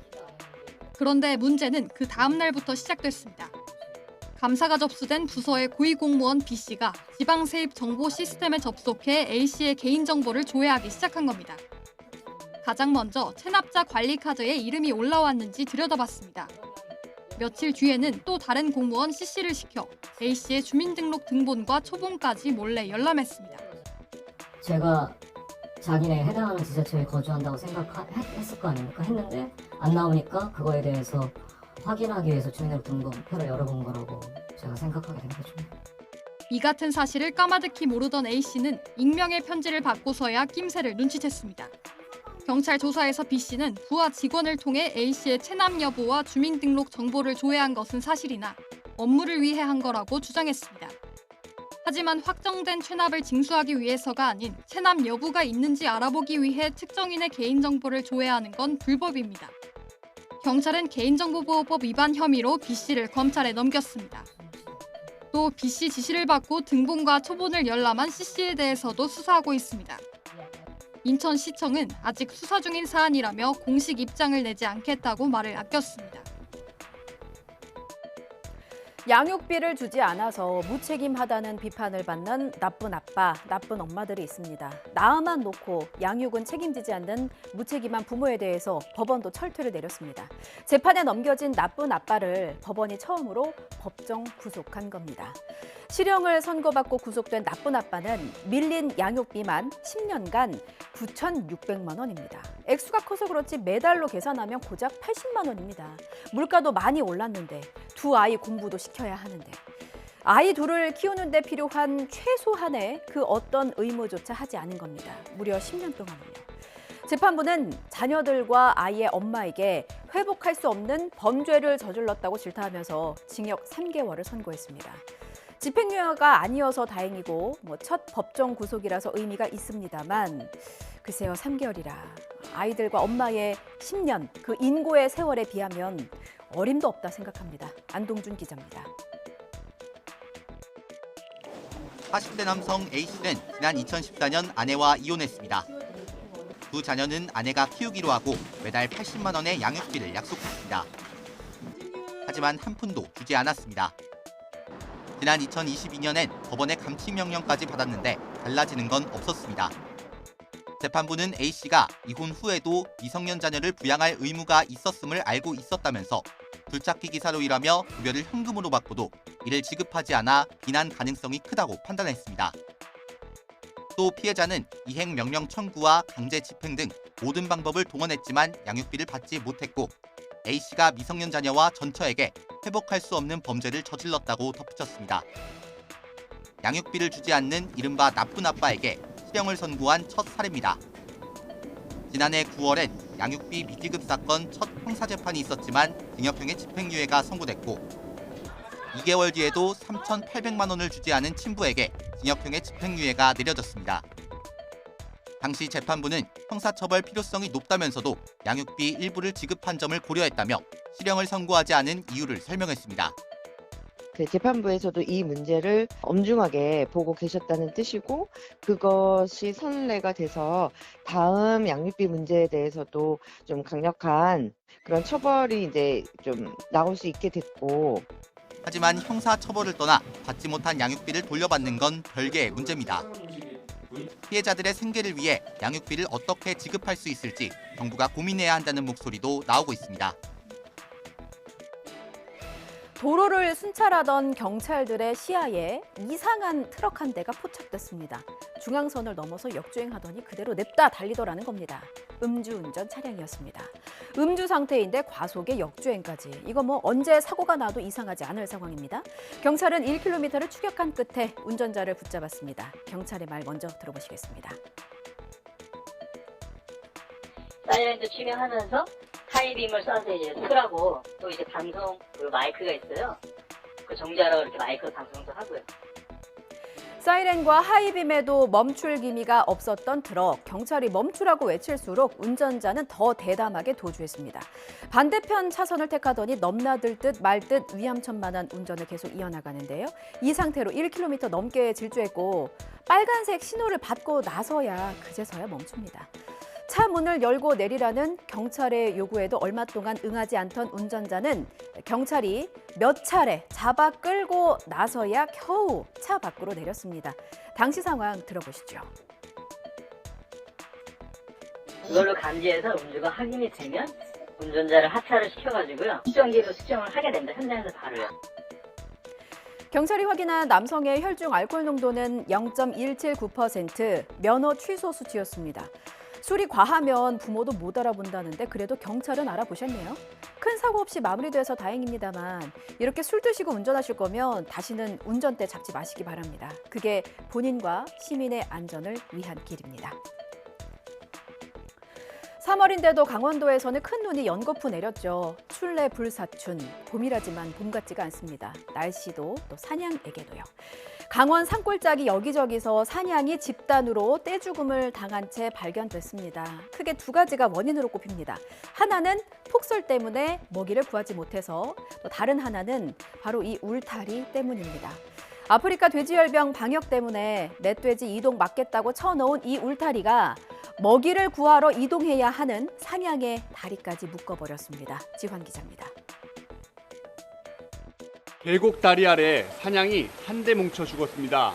그런데 문제는 그 다음 날부터 시작됐습니다. 감사가 접수된 부서의 고위공무원 B씨가 지방세입 정보 시스템에 접속해 A씨의 개인정보를 조회하기 시작한 겁니다. 가장 먼저 체납자 관리카드에 이름이 올라왔는지 들여다봤습니다. 며칠 뒤에는 또 다른 공무원 C씨를 시켜 A씨의 주민등록 등본과 초본까지 몰래 열람했습니다. 제가 자기네 해당하는 지자체에 거주한다고 생각했을 거 아닙니까? 했는데 안 나오니까 그거에 대해서 확인하기 위해서 주민등록 등본표를 열어본 거라고 제가 생각하게 된 거죠. 이 같은 사실을 까마득히 모르던 A씨는 익명의 편지를 받고서야 낌새를 눈치챘습니다. 경찰 조사에서 B씨는 부하 직원을 통해 A씨의 체납 여부와 주민등록 정보를 조회한 것은 사실이나 업무를 위해 한 거라고 주장했습니다. 하지만 확정된 체납을 징수하기 위해서가 아닌 체납 여부가 있는지 알아보기 위해 특정인의 개인정보를 조회하는 건 불법입니다. 경찰은 개인정보보호법 위반 혐의로 B씨를 검찰에 넘겼습니다. 또 B씨 지시를 받고 등본과 초본을 열람한 C씨에 대해서도 수사하고 있습니다. 인천시청은 아직 수사 중인 사안이라며 공식 입장을 내지 않겠다고 말을 아꼈습니다. 양육비를 주지 않아서 무책임하다는 비판을 받는 나쁜 아빠, 나쁜 엄마들이 있습니다. 낳아만 놓고 양육은 책임지지 않는 무책임한 부모에 대해서 법원도 철퇴를 내렸습니다. 재판에 넘겨진 나쁜 아빠를 법원이 처음으로 법정 구속한 겁니다. 실형을 선고받고 구속된 나쁜 아빠는 밀린 양육비만 10년간 9,600만 원입니다. 액수가 커서 그렇지 매달로 계산하면 고작 80만 원입니다. 물가도 많이 올랐는데 두 아이 공부도 시켜야 하는데 아이 둘을 키우는 데 필요한 최소한의 그 어떤 의무조차 하지 않은 겁니다. 무려 10년 동안을요. 재판부는 자녀들과 아이의 엄마에게 회복할 수 없는 범죄를 저질렀다고 질타하면서 징역 3개월을 선고했습니다. 집행유예가 아니어서 다행이고 첫 법정 구속이라서 의미가 있습니다만 글쎄요, 3개월이라 아이들과 엄마의 10년, 그 인고의 세월에 비하면 어림도 없다 생각합니다. 안동준 기자입니다. 40대 남성 A씨는 지난 2014년 아내와 이혼했습니다. 두 자녀는 아내가 키우기로 하고 매달 80만 원의 양육비를 약속했습니다. 하지만 한 푼도 주지 않았습니다. 지난 2022년엔 법원의 감칙명령까지 받았는데 달라지는 건 없었습니다. 재판부는 A씨가 이혼 후에도 미성년 자녀를 부양할 의무가 있었음을 알고 있었다면서 불착기 기사로 일하며 급여를 현금으로 받고도 이를 지급하지 않아 비난 가능성이 크다고 판단했습니다. 또 피해자는 이행 명령 청구와 강제 집행 등 모든 방법을 동원했지만 양육비를 받지 못했고 A씨가 미성년 자녀와 전처에게 회복할 수 없는 범죄를 저질렀다고 덧붙였습니다. 양육비를 주지 않는 이른바 나쁜 아빠에게 실형을 선고한 첫 사례입니다. 지난해 9월엔 양육비 미지급 사건 첫 형사재판이 있었지만 징역형의 집행유예가 선고됐고 2개월 뒤에도 3,800만 원을 주지 않은 친부에게 징역형의 집행유예가 내려졌습니다. 당시 재판부는 형사처벌 필요성이 높다면서도 양육비 일부를 지급한 점을 고려했다며 실형을 선고하지 않은 이유를 설명했습니다. 재판부에서도 이 문제를 엄중하게 보고 계셨다는 뜻이고 그것이 선례가 돼서 다음 양육비 문제에 대해서도 좀 강력한 그런 처벌이 이제 좀 나올 수 있게 됐고 하지만 형사 처벌을 떠나 받지 못한 양육비를 돌려받는 건 별개의 문제입니다. 피해자들의 생계를 위해 양육비를 어떻게 지급할 수 있을지 정부가 고민해야 한다는 목소리도 나오고 있습니다. 도로를 순찰하던 경찰들의 시야에 이상한 트럭 한 대가 포착됐습니다. 중앙선을 넘어서 역주행하더니 그대로 냅다 달리더라는 겁니다. 음주운전 차량이었습니다. 음주 상태인데 과속에 역주행까지. 이거 언제 사고가 나도 이상하지 않을 상황입니다. 경찰은 1km를 추격한 끝에 운전자를 붙잡았습니다. 경찰의 말 먼저 들어보시겠습니다. 사이렌도 치명하면서 하이빔을 쏴서 이제 쓰라고 또 이제 방송 그리고 마이크가 있어요. 그 정지하라고 이렇게 마이크로 방송도 하고요. 사이렌과 하이빔에도 멈출 기미가 없었던 트럭. 경찰이 멈추라고 외칠수록 운전자는 더 대담하게 도주했습니다. 반대편 차선을 택하더니 넘나들 듯 말 듯 위암천만한 운전을 계속 이어나가는데요. 이 상태로 1km 넘게 질주했고 빨간색 신호를 받고 나서야 그제서야 멈춥니다. 차 문을 열고 내리라는 경찰의 요구에도 얼마 동안 응하지 않던 운전자는 경찰이 몇 차례 잡아 끌고 나서야 겨우 차 밖으로 내렸습니다. 당시 상황 들어보시죠. 그걸로 감지해서 음주가 확인이 되면 운전자를 하차를 시켜가지고요. 수정기로 수정을 하게 됩니다. 현장에서 바로요. 경찰이 확인한 남성의 혈중 알코올 농도는 0.179%, 면허 취소 수치였습니다. 술이 과하면 부모도 못 알아본다는데 그래도 경찰은 알아보셨네요. 큰 사고 없이 마무리돼서 다행입니다만 이렇게 술 드시고 운전하실 거면 다시는 운전대 잡지 마시기 바랍니다. 그게 본인과 시민의 안전을 위한 길입니다. 3월인데도 강원도에서는 큰 눈이 연거푸 내렸죠. 출래 불사춘, 봄이라지만 봄 같지가 않습니다. 날씨도 또 사냥에게도요. 강원 산골짜기 여기저기서 사냥이 집단으로 떼죽음을 당한 채 발견됐습니다. 크게 두 가지가 원인으로 꼽힙니다. 하나는 폭설 때문에 먹이를 구하지 못해서, 또 다른 하나는 바로 이 울타리 때문입니다. 아프리카 돼지열병 방역 때문에 멧돼지 이동 막겠다고 쳐놓은 이 울타리가 먹이를 구하러 이동해야 하는 사냥의 다리까지 묶어버렸습니다. 지환 기자입니다. 계곡 다리 아래 사냥이 한데 뭉쳐 죽었습니다.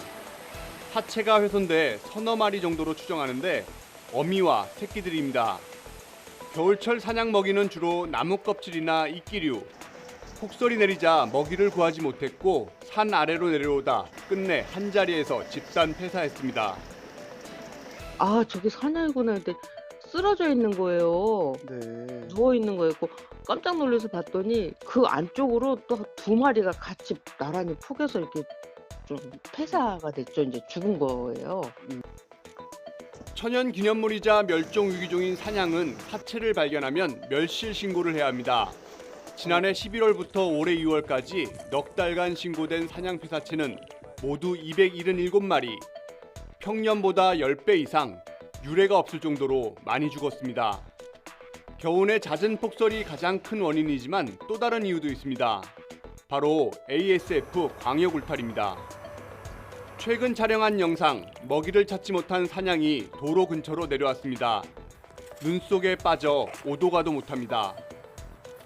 사체가 훼손돼 서너 마리 정도로 추정하는데 어미와 새끼들입니다. 겨울철 사냥 먹이는 주로 나무 껍질이나 이끼류. 폭설이 내리자 먹이를 구하지 못했고 산 아래로 내려오다 끝내 한자리에서 집단 폐사했습니다. 아, 저게 사냥이구나 했는데 쓰러져 있는 거예요. 네. 누워 있는 거였고 깜짝 놀라서 봤더니 그 안쪽으로 또 두 마리가 같이 나란히 폭에서 이렇게 좀 폐사가 됐죠. 이제 죽은 거예요. 천연 기념물이자 멸종 위기종인 사냥은 사체를 발견하면 멸실 신고를 해야 합니다. 지난해 11월부터 올해 2월까지 넉 달간 신고된 사냥 폐사체는 모두 277마리, 평년보다 10배 이상 유례가 없을 정도로 많이 죽었습니다. 겨우내 잦은 폭설이 가장 큰 원인이지만 또 다른 이유도 있습니다. 바로 ASF 광역 울타리입니다. 최근 촬영한 영상, 먹이를 찾지 못한 사냥이 도로 근처로 내려왔습니다. 눈 속에 빠져 오도 가도 못합니다.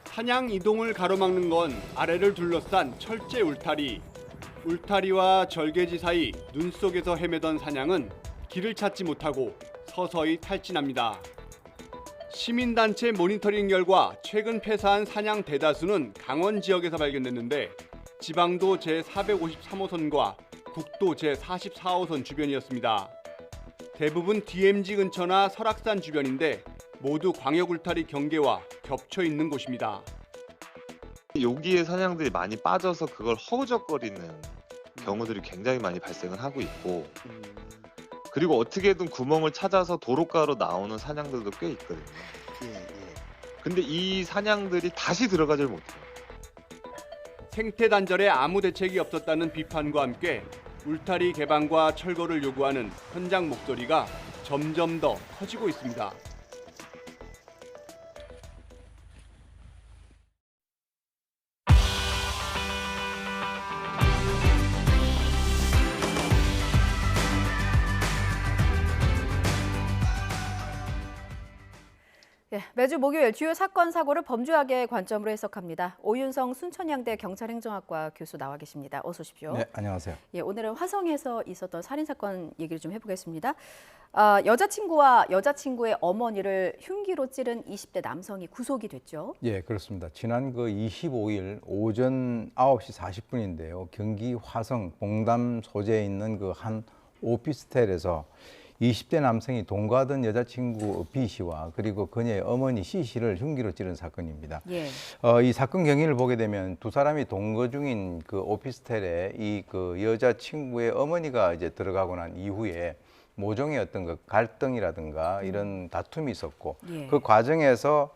사냥 이동을 가로막는 건 아래를 둘러싼 철제 울타리. 울타리와 절개지 사이 눈 속에서 헤매던 사냥은 길을 찾지 못하고 서서히 탈진합니다. 시민단체 모니터링 결과 최근 폐사한 사냥 대다수는 강원 지역에서 발견됐는데 지방도 제453호선과 국도 제44호선 주변이었습니다. 대부분 DMZ 근처나 설악산 주변인데 모두 광역 울타리 경계와 겹쳐 있는 곳입니다. 여기에 사냥들이 많이 빠져서 그걸 허우적거리는 경우들이 굉장히 많이 발생을 하고 있고, 그리고 어떻게든 구멍을 찾아서 도로가로 나오는 사냥들도 꽤 있거든요. 근데 이 사냥들이 다시 들어가질 못해요. 생태 단절에 아무 대책이 없었다는 비판과 함께 울타리 개방과 철거를 요구하는 현장 목소리가 점점 더 커지고 있습니다. 예, 매주 목요일 주요 사건 사고를 범죄학의 관점으로 해석합니다. 오윤성 순천향대 경찰행정학과 교수 나와 계십니다. 어서 오십시오. 네, 안녕하세요. 예, 오늘은 화성에서 있었던 살인 사건 얘기를 좀 해보겠습니다. 여자친구와 여자친구의 어머니를 흉기로 찌른 20대 남성이 구속이 됐죠. 예, 그렇습니다. 지난 25일 오전 9시 40분인데요. 경기 화성 봉담 소재에 있는 한 오피스텔에서 20대 남성이 동거하던 여자친구 B 씨와 그리고 그녀의 어머니 C 씨를 흉기로 찌른 사건입니다. 예. 이 사건 경위를 보게 되면 두 사람이 동거 중인 오피스텔에 이 여자친구의 어머니가 이제 들어가고 난 이후에 모종의 어떤 갈등이라든가 이런 다툼이 있었고, 예. 그 과정에서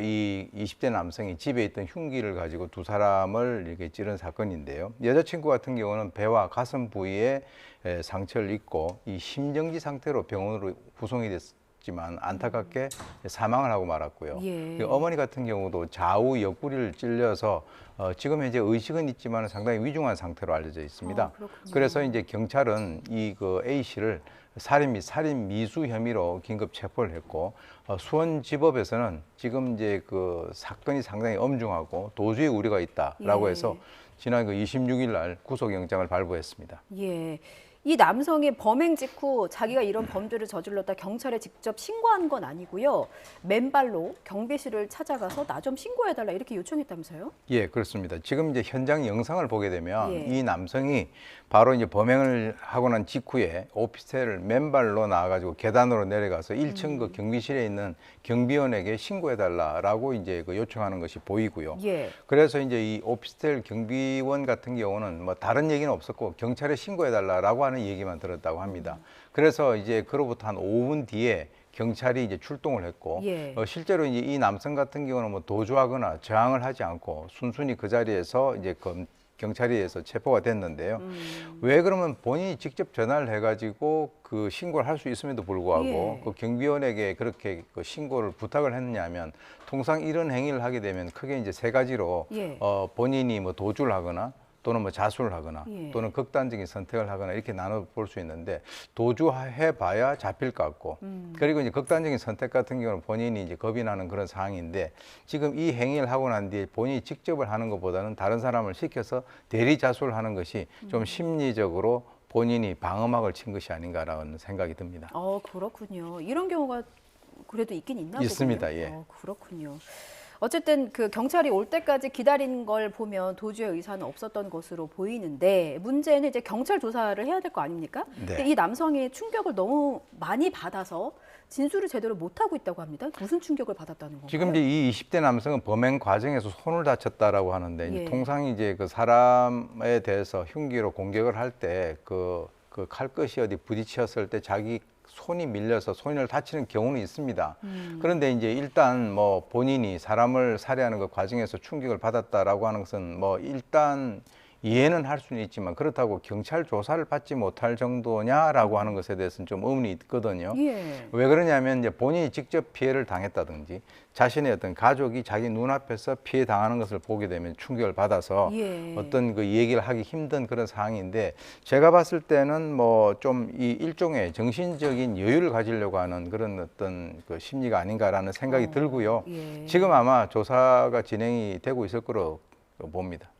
이 20대 남성이 집에 있던 흉기를 가지고 두 사람을 이렇게 찌른 사건인데요. 여자친구 같은 경우는 배와 가슴 부위에 상처를 입고 이 심정지 상태로 병원으로 구송이 됐지만 안타깝게 사망을 하고 말았고요. 예. 그리고 어머니 같은 경우도 좌우 옆구리를 찔려서 지금 현재 의식은 있지만 상당히 위중한 상태로 알려져 있습니다. 그래서 이제 경찰은 이 A 씨를 살인 및 살인 미수 혐의로 긴급 체포를 했고, 수원지법에서는 지금 이제 사건이 상당히 엄중하고 도주의 우려가 있다라고 예. 해서 지난 26일 날 구속영장을 발부했습니다. 예. 이 남성이 범행 직후 자기가 이런 범죄를 저질렀다 경찰에 직접 신고한 건 아니고요. 맨발로 경비실을 찾아가서 나 좀 신고해달라 이렇게 요청했다면서요? 예, 그렇습니다. 지금 이제 현장 영상을 보게 되면 예. 이 남성이 바로 이제 범행을 하고 난 직후에 오피스텔을 맨발로 나와가지고 계단으로 내려가서 1층 경비실에 있는 경비원에게 신고해달라라고 이제 요청하는 것이 보이고요. 예. 그래서 이제 이 오피스텔 경비원 같은 경우는 뭐 다른 얘기는 없었고 경찰에 신고해달라라고 하는 얘기만 들었다고 합니다. 그래서 이제 그로부터 한 5분 뒤에 경찰이 이제 출동을 했고, 예. 실제로 이제 이 남성 같은 경우는 뭐 도주하거나 저항을 하지 않고 순순히 그 자리에서 이제 경찰에 의해서 체포가 됐는데요. 왜 그러면 본인이 직접 전화를 해가지고 신고를 할 수 있음에도 불구하고 예. 경비원에게 그렇게 신고를 부탁을 했느냐면, 통상 이런 행위를 하게 되면 크게 이제 세 가지로 예. 본인이 뭐 도주를 하거나 또는 뭐 자수를 하거나 예. 또는 극단적인 선택을 하거나 이렇게 나눠 볼 수 있는데, 도주해 봐야 잡힐 것 같고, 그리고 이제 극단적인 선택 같은 경우는 본인이 이제 겁이 나는 그런 상황인데, 지금 이 행위를 하고 난 뒤에 본인이 직접을 하는 것보다는 다른 사람을 시켜서 대리 자수를 하는 것이 좀 심리적으로 본인이 방어막을 친 것이 아닌가라는 생각이 듭니다. 그렇군요. 이런 경우가 그래도 있긴 있나 보군요. 있습니다. 예. 그렇군요. 어쨌든 경찰이 올 때까지 기다린 걸 보면 도주의 의사는 없었던 것으로 보이는데, 문제는 이제 경찰 조사를 해야 될 거 아닙니까? 네. 근데 이 남성이 충격을 너무 많이 받아서 진술을 제대로 못하고 있다고 합니다. 무슨 충격을 받았다는 건가요? 지금 이제 이 20대 남성은 범행 과정에서 손을 다쳤다라고 하는데, 이제 예. 통상 이제 사람에 대해서 흉기로 공격을 할 때 칼끝이 어디 부딪혔을 때 자기 손이 밀려서 손을 다치는 경우는 있습니다. 그런데 이제 일단 뭐 본인이 사람을 살해하는 그 과정에서 충격을 받았다라고 하는 것은 뭐 일단 이해는 할 수는 있지만 그렇다고 경찰 조사를 받지 못할 정도냐라고 하는 것에 대해서는 좀 의문이 있거든요. 예. 왜 그러냐면 이제 본인이 직접 피해를 당했다든지 자신의 어떤 가족이 자기 눈앞에서 피해 당하는 것을 보게 되면 충격을 받아서 예. 어떤 그 얘기를 하기 힘든 그런 상황인데 제가 봤을 때는 뭐 좀 이 일종의 정신적인 여유를 가지려고 하는 그런 어떤 그 심리가 아닌가라는 생각이 들고요. 예. 지금 아마 조사가 진행이 되고 있을 거로 봅니다.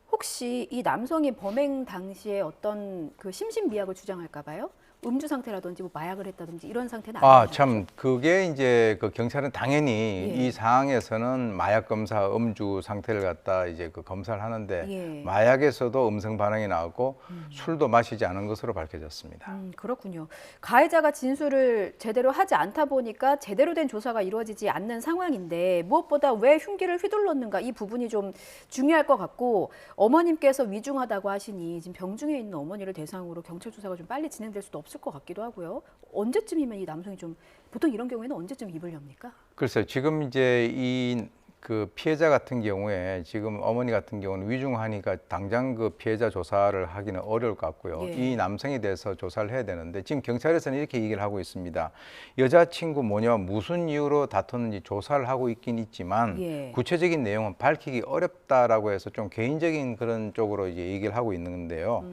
혹시 이 남성이 범행 당시에 어떤 그 심신미약을 주장할까 봐요? 음주 상태라든지 뭐 마약을 했다든지 이런 상태는 아니에요. 참 그게 이제 그 경찰은 당연히 예. 이 상황에서는 마약 검사 음주 상태를 갖다 이제 그 검사를 하는데 예. 마약에서도 음성 반응이 나왔고 술도 마시지 않은 것으로 밝혀졌습니다. 그렇군요. 가해자가 진술을 제대로 하지 않다 보니까 제대로 된 조사가 이루어지지 않는 상황인데 무엇보다 왜 흉기를 휘둘렀는가 이 부분이 좀 중요할 것 같고 어머님께서 위중하다고 하시니 지금 병중에 있는 어머니를 대상으로 경찰 조사가 좀 빨리 진행될 수도 없을 것 같기도 하고요. 언제쯤이면 이 남성이 좀 보통 이런 경우에는 언제쯤 입을 엽니까? 글쎄요. 지금 이제 이 그 피해자 같은 경우에 지금 어머니 같은 경우는 위중하니까 당장 그 피해자 조사를 하기는 어려울 것 같고요. 예. 이 남성에 대해서 조사를 해야 되는데 지금 경찰에서는 이렇게 얘기를 하고 있습니다. 여자친구 모녀와 무슨 이유로 다퉜는지 조사를 하고 있긴 있지만 예. 구체적인 내용은 밝히기 어렵다라고 해서 좀 개인적인 그런 쪽으로 이제 얘기를 하고 있는데요.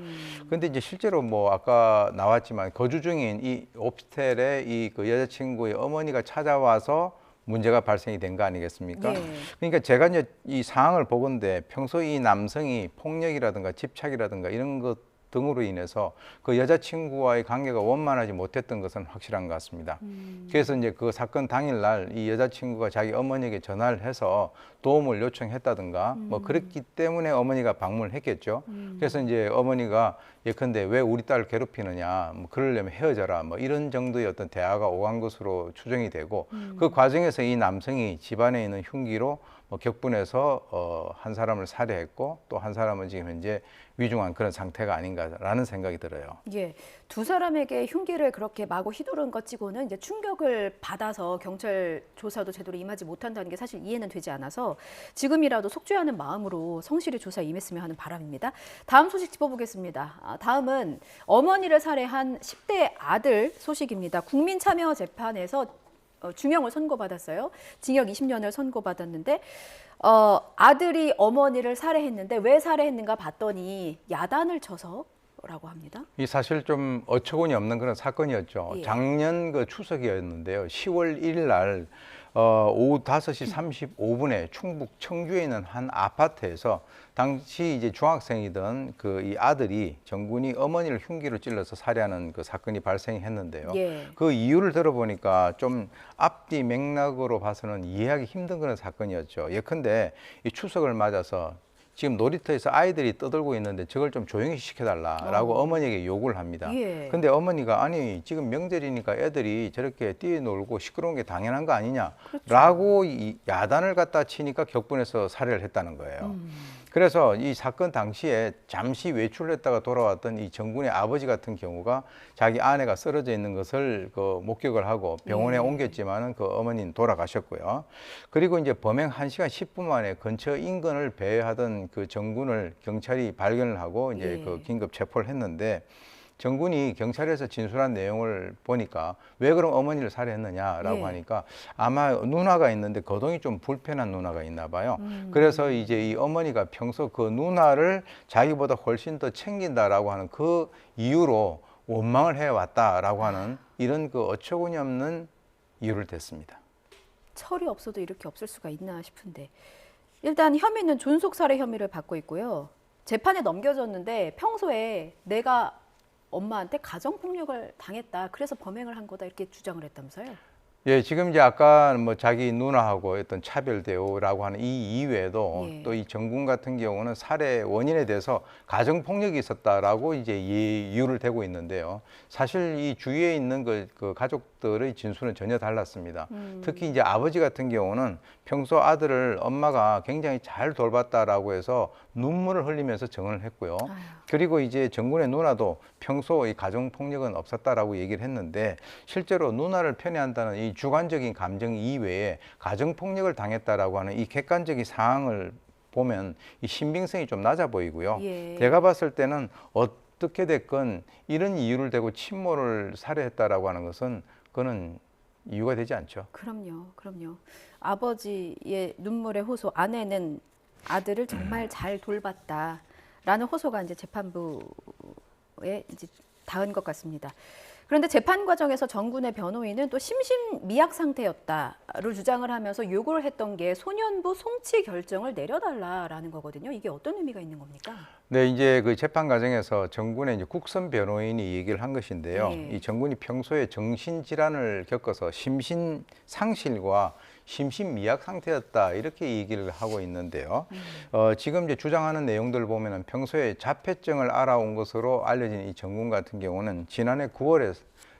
그런데 이제 실제로 뭐 아까 나왔지만 거주 중인 이 오피스텔에 이 그 여자친구의 어머니가 찾아와서 문제가 발생이 된 거 아니겠습니까? 예. 그러니까 제가 이제 이 상황을 보건대 평소 이 남성이 폭력이라든가 집착이라든가 이런 것 등으로 인해서 그 여자친구와의 관계가 원만하지 못했던 것은 확실한 것 같습니다. 그래서 이제 그 사건 당일날 이 여자친구가 자기 어머니에게 전화를 해서 도움을 요청했다든가 뭐 그랬기 때문에 어머니가 방문을 했겠죠. 그래서 이제 어머니가 예컨대 왜 우리 딸을 괴롭히느냐, 뭐 그러려면 헤어져라, 뭐 이런 정도의 어떤 대화가 오간 것으로 추정이 되고 그 과정에서 이 남성이 집안에 있는 흉기로 뭐 격분해서 한 사람을 살해했고 또 한 사람은 지금 현재 위중한 그런 상태가 아닌가라는 생각이 들어요. 예, 두 사람에게 흉기를 그렇게 마구 휘두른 것 치고는 이제 충격을 받아서 경찰 조사도 제대로 임하지 못한다는 게 사실 이해는 되지 않아서 지금이라도 속죄하는 마음으로 성실히 조사에 임했으면 하는 바람입니다. 다음 소식 짚어보겠습니다. 다음은 어머니를 살해한 10대 아들 소식입니다. 국민참여재판에서 중형을 선고받았어요. 징역 20년을 선고받았는데 아들이 어머니를 살해했는데 왜 살해했는가 봤더니 야단을 쳐서라고 합니다. 이 사실 좀 어처구니 없는 그런 사건이었죠. 예. 작년 그 추석이었는데요. 10월 1일 날 오후 5시 35분에 충북 청주에 있는 한 아파트에서 당시 이제 중학생이던 그 이 아들이 정군이 어머니를 흉기로 찔러서 살해하는 그 사건이 발생했는데요. 예. 그 이유를 들어보니까 좀 앞뒤 맥락으로 봐서는 이해하기 힘든 그런 사건이었죠. 예컨대 이 추석을 맞아서 지금 놀이터에서 아이들이 떠들고 있는데 저걸 좀 조용히 시켜달라라고 어머니에게 요구를 합니다. 예. 근데 어머니가 아니 지금 명절이니까 애들이 저렇게 뛰어놀고 시끄러운 게 당연한 거 아니냐라고 이 야단을 갖다 치니까 격분해서 살해를 했다는 거예요. 그래서 이 사건 당시에 잠시 외출했다가 돌아왔던 이 정군의 아버지 같은 경우가 자기 아내가 쓰러져 있는 것을 그 목격을 하고 병원에 옮겼지만은 그 어머니는 돌아가셨고요. 그리고 이제 범행 1시간 10분 만에 근처 인근을 배회하던 그 정군을 경찰이 발견을 하고 이제 그 긴급 체포를 했는데 정군이 경찰에서 진술한 내용을 보니까 왜 그럼 어머니를 살해했느냐라고 하니까 아마 누나가 있는데 거동이 좀 불편한 누나가 있나 봐요. 그래서 이제 이 어머니가 평소 그 누나를 자기보다 훨씬 더 챙긴다라고 하는 그 이유로 원망을 해왔다라고 하는 이런 그 어처구니 없는 이유를 댔습니다. 철이 없어도 이렇게 없을 수가 있나 싶은데 일단 혐의는 존속살해 혐의를 받고 있고요. 재판에 넘겨졌는데 평소에 내가 엄마한테 가정폭력을 당했다. 그래서 범행을 한 거다. 이렇게 주장을 했다면서요? 예, 지금 이제 아까 뭐 자기 누나하고 어떤 차별 대우라고 하는 이 이외에도 또 이 정군 같은 경우는 살해 원인에 대해서 가정 폭력이 있었다라고 이제 이유를 대고 있는데요. 사실 이 주위에 있는 그 가족들의 진술은 전혀 달랐습니다. 특히 이제 아버지 같은 경우는 평소 아들을 엄마가 굉장히 잘 돌봤다라고 해서 눈물을 흘리면서 증언을 했고요. 그리고 이제 정군의 누나도 평소 이 가정 폭력은 없었다라고 얘기를 했는데 실제로 누나를 편애한다는 이 주관적인 감정 이외에 가정 폭력을 당했다라고 하는 이 객관적인 상황을 보면 이 신빙성이 좀 낮아 보이고요. 예. 제가 봤을 때는 어떻게 됐건 이런 이유를 대고 친모를 살해했다라고 하는 것은 그거는 이유가 되지 않죠. 그럼요, 그럼요. 아버지의 눈물의 호소, 아내는 아들을 정말 잘 돌봤다라는 호소가 이제 재판부에 이제 닿은 것 같습니다. 그런데 재판 과정에서 정군의 변호인은 또 심신미약 상태였다를 주장을 하면서 요구를 했던 게 소년부 송치 결정을 내려달라라는 거거든요. 이게 어떤 의미가 있는 겁니까? 네, 이제 그 재판 과정에서 정군의 이제 국선 변호인이 얘기를 한 것인데요. 네. 이 정군이 평소에 정신질환을 겪어서 심신 상실과 심신미약 상태였다 이렇게 얘기를 하고 있는데요. 지금 이제 주장하는 내용들을 보면은 평소에 자폐증을 알아온 것으로 알려진 이 정군 같은 경우는 지난해 9월에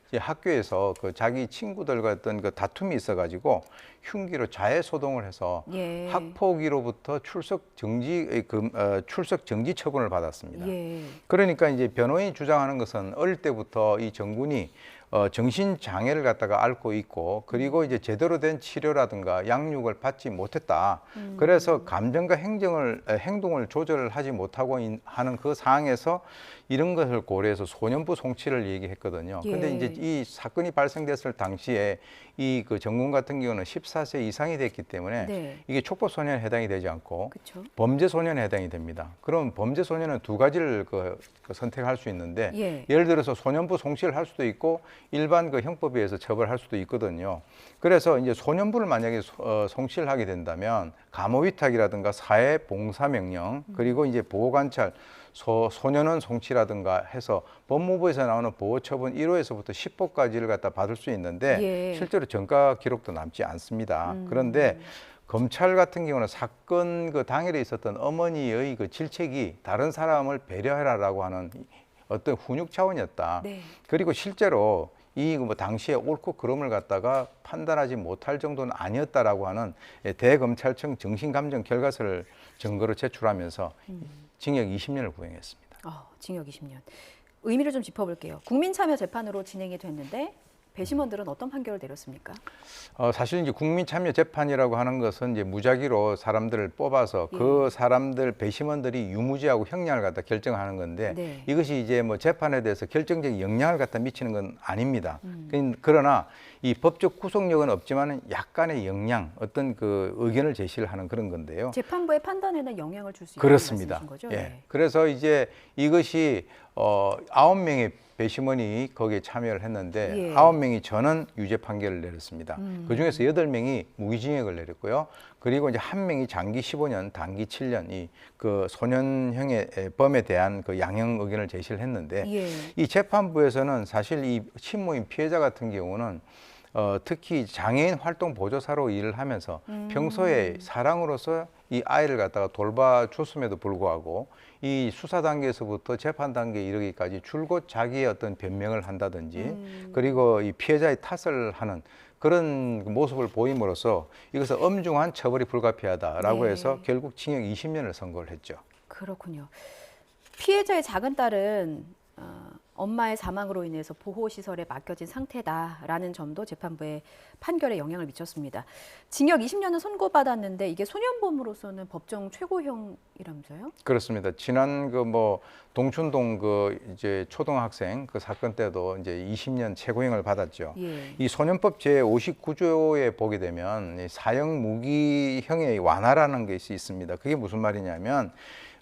이제 학교에서 그 자기 친구들과 어떤 그 다툼이 있어가지고 흉기로 자해 소동을 해서 예. 학폭위로부터 출석 정지 처분을 받았습니다. 예. 그러니까 이제 변호인이 주장하는 것은 어릴 때부터 이 정군이 정신 장애를 갖다가 앓고 있고 그리고 이제 제대로 된 치료라든가 양육을 받지 못했다. 그래서 감정과 행동을 조절하지 못하고 하는 그 상황에서 이런 것을 고려해서 소년부 송치를 얘기했거든요. 근데 예. 이제 이 사건이 발생됐을 당시에 이 그 정군 같은 경우는 14세 이상이 됐기 때문에 네. 이게 촉법 소년에 해당이 되지 않고 그쵸. 범죄 소년에 해당이 됩니다. 그럼 범죄 소년은 두 가지를 선택할 수 있는데 예. 예를 들어서 소년부 송치를 할 수도 있고 일반 그 형법에 의해서 처벌할 수도 있거든요. 그래서 이제 소년부를 만약에 송치를 하게 된다면 감호위탁이라든가 사회봉사명령 그리고 이제 보호관찰 소년원 송치라든가 해서 법무부에서 나오는 보호처분 1호에서부터 10호까지를 갖다 받을 수 있는데 예. 실제로 전가 기록도 남지 않습니다. 그런데 검찰 같은 경우는 사건 그 당일에 있었던 어머니의 그 질책이 다른 사람을 배려해라라고 하는 어떤 훈육 차원이었다. 네. 그리고 실제로 이 뭐 당시에 옳고 그름을 갖다가 판단하지 못할 정도는 아니었다라고 하는 대검찰청 정신감정 결과서를 증거로 제출하면서 징역 20년을 구형했습니다. 징역 20년. 의미를 좀 짚어볼게요. 국민참여재판으로 진행이 됐는데 배심원들은 어떤 판결을 내렸습니까? 사실 이제 국민참여재판이라고 하는 것은 이제 무작위로 사람들을 뽑아서 그 사람들 배심원들이 유무죄하고 형량을 갖다 결정하는 건데 네. 이것이 이제 뭐 재판에 대해서 결정적인 영향을 갖다 미치는 건 아닙니다. 그러나 이 법적 구속력은 없지만 약간의 영향, 어떤 그 의견을 제시를 하는 그런 건데요. 재판부의 판단에는 영향을 줄 수 있다는 그렇습니다. 말씀이신 거죠? 예. 네. 그래서 이제 이것이 9명의 배심원이 거기에 참여를 했는데 예. 9명이 전원 유죄 판결을 내렸습니다. 그중에서 8명이 무기징역을 내렸고요. 그리고 이제 1명이 장기 15년, 단기 7년 이 그 소년형의 범에 대한 그 양형 의견을 제시를 했는데 예. 이 재판부에서는 사실 이 친모인 피해자 같은 경우는 특히 장애인 활동 보조사로 일을 하면서 평소에 사랑으로서 이 아이를 갖다가 돌봐줬음에도 불구하고 이 수사 단계에서부터 재판 단계에 이르기까지 줄곧 자기의 어떤 변명을 한다든지 그리고 이 피해자의 탓을 하는 그런 모습을 보임으로써 이것은 엄중한 처벌이 불가피하다라고 네. 해서 결국 징역 20년을 선고를 했죠. 그렇군요. 피해자의 작은 딸은 엄마의 사망으로 인해서 보호시설에 맡겨진 상태다라는 점도 재판부의 판결에 영향을 미쳤습니다. 징역 20년은 선고받았는데 이게 소년범으로서는 법정 최고형이라면서요? 그렇습니다. 지난 그 뭐 동춘동 그 이제 초등학생 그 사건 때도 이제 20년 최고형을 받았죠. 예. 이 소년법 제 59조에 보게 되면 이 사형 무기형의 완화라는 것이 있습니다. 그게 무슨 말이냐면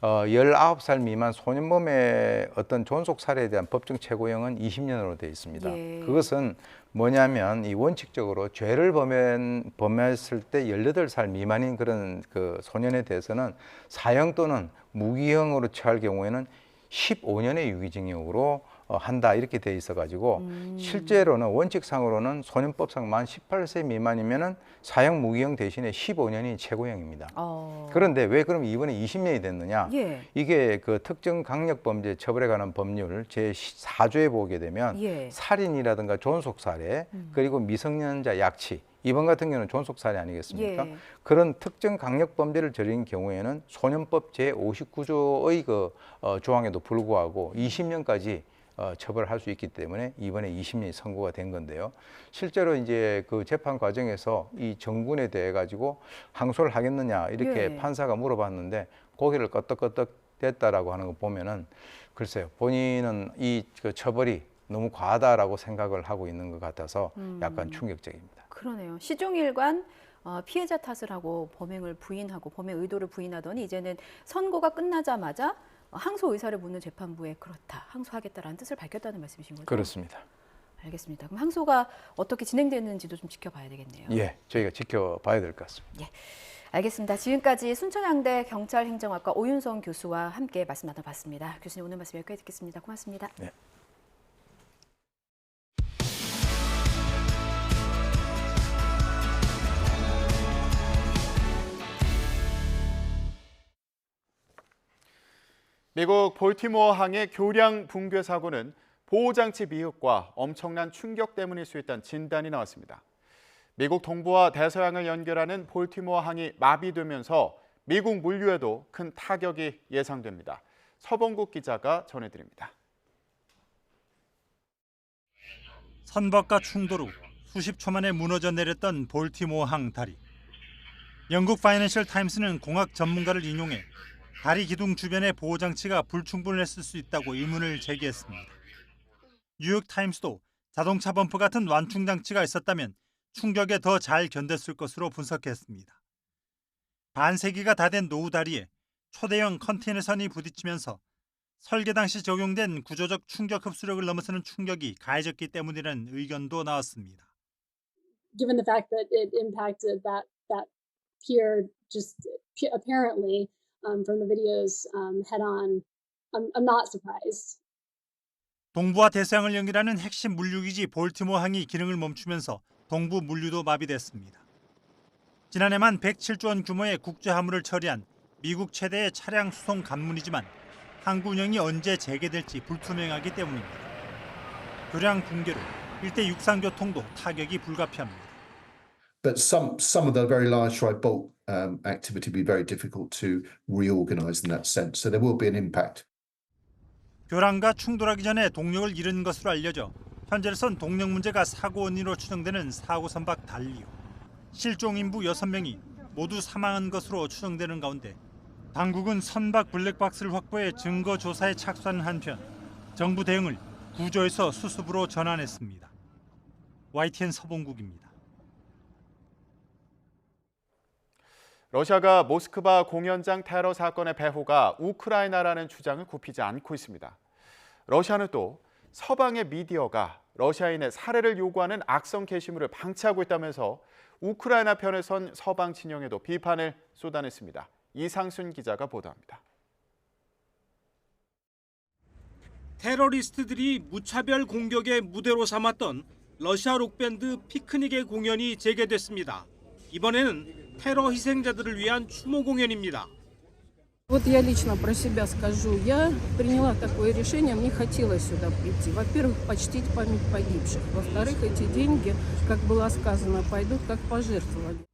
19살 미만 소년범의 어떤 존속 살해에 대한 법정 최고형은 20년으로 되어 있습니다. 예. 그것은 뭐냐면 이 원칙적으로 죄를 범했을 때 18살 미만인 그런 그 소년에 대해서는 사형 또는 무기형으로 처할 경우에는 15년의 유기징역으로 한다 이렇게 돼 있어 가지고 실제로는 원칙상으로는 소년법상 만 18세 미만이면은 사형 무기형 대신에 15년이 최고형입니다. 그런데 왜 그럼 이번에 20년이 됐느냐? 예. 이게 그 특정 강력범죄 처벌에 관한 법률 제 4조에 보게 되면 예. 살인이라든가 존속 살해 그리고 미성년자 약취 이번 같은 경우는 존속살해 아니겠습니까? 예. 그런 특정 강력 범죄를 저지른 경우에는 소년법 제59조의 조항에도 불구하고 20년까지 처벌할 수 있기 때문에 이번에 20년이 선고가 된 건데요. 실제로 이제 그 재판 과정에서 이 정군에 대해 가지고 항소를 하겠느냐 이렇게 예. 판사가 물어봤는데 고개를 끄덕끄덕 됐다라고 하는 거 보면은 글쎄요, 본인은 이 그 처벌이 너무 과하다라고 생각을 하고 있는 것 같아서 약간 충격적입니다. 그러네요. 시종일관 피해자 탓을 하고 범행을 부인하고 범행 의도를 부인하더니 이제는 선고가 끝나자마자 항소 의사를 묻는 재판부에 그렇다, 항소하겠다라는 뜻을 밝혔다는 말씀이신 거죠? 그렇습니다. 알겠습니다. 그럼 항소가 어떻게 진행되는지도 좀 지켜봐야 되겠네요. 예, 저희가 지켜봐야 될 것 같습니다. 예, 알겠습니다. 지금까지 순천향대 경찰행정학과 오윤성 교수와 함께 말씀 나눠봤습니다. 교수님 오늘 말씀 여기까지 듣겠습니다. 고맙습니다. 네. 미국 볼티모어항의 교량 붕괴 사고는 보호장치 미흡과 엄청난 충격 때문일 수 있다는 진단이 나왔습니다. 미국 동부와 대서양을 연결하는 볼티모어항이 마비되면서 미국 물류에도 큰 타격이 예상됩니다. 서봉국 기자가 전해드립니다. 선박과 충돌 후 수십 초 만에 무너져 내렸던 볼티모어항 다리. 영국 파이낸셜 타임스는 공학 전문가를 인용해 다리 기둥 주변의 보호장치가 불충분했을 수 있다고 의문을 제기했습니다. 뉴욕 타임스도 자동차 범프 같은 완충 장치가 있었다면 충격에 더 잘 견뎠을 것으로 분석했습니다. 반세기가 다 된 노후 다리에 초대형 컨테이너선이 부딪히면서 설계 당시 적용된 구조적 충격 흡수력을 넘어서는 충격이 가해졌기 때문이라는 의견도 나왔습니다. Given the fact that it impacted that pier just apparently from the videos head on, I'm not surprised. 동부와 대서양을 연결하는 핵심 물류기지 볼티모어항이 기능을 멈추면서 동부 물류도 마비됐습니다. 지난해만 107조 원 규모의 국제 화물을 처리한 미국 최대의 차량 수송 간문이지만 항구 운영이 언제 재개될지 불투명하기 때문입니다. 교량 붕괴로 일대 육상 교통도 타격이 불가피합니다. But some of the very large dry bulk activity will be very difficult to reorganize in that sense. So there will be an impact. 교량과 충돌하기 전에 동력을 잃은 것으로 알려져 현재로선 동력 문제가 사고 원인으로 추정되는 사고 선박 달리오. 실종 인부 6명이 모두 사망한 것으로 추정되는 가운데 당국은 선박 블랙박스를 확보해 증거 조사에 착수하는 한편 정부 대응을 구조에서 수습으로 전환했습니다. YTN 서봉국입니다. 러시아가 모스크바 공연장 테러 사건의 배후가 우크라이나라는 주장을 굽히지 않고 있습니다. 러시아는 또 서방의 미디어가 러시아인의 살해를 요구하는 악성 게시물을 방치하고 있다면서 우크라이나 편에 선 서방 진영에도 비판을 쏟아냈습니다. 이상순 기자가 보도합니다. 테러리스트들이 무차별 공격의 무대로 삼았던 러시아 록밴드 피크닉의 공연이 재개됐습니다. 이번에는 테러 희생자들을 위한 추모 공연입니다. Вот я лично про себя скажу, я приняла такое решение, мне хотелось сюда прийти. Во-первых, почтить память погибших. Во-вторых, эти деньги, как было сказано, пойдут как пожертвования.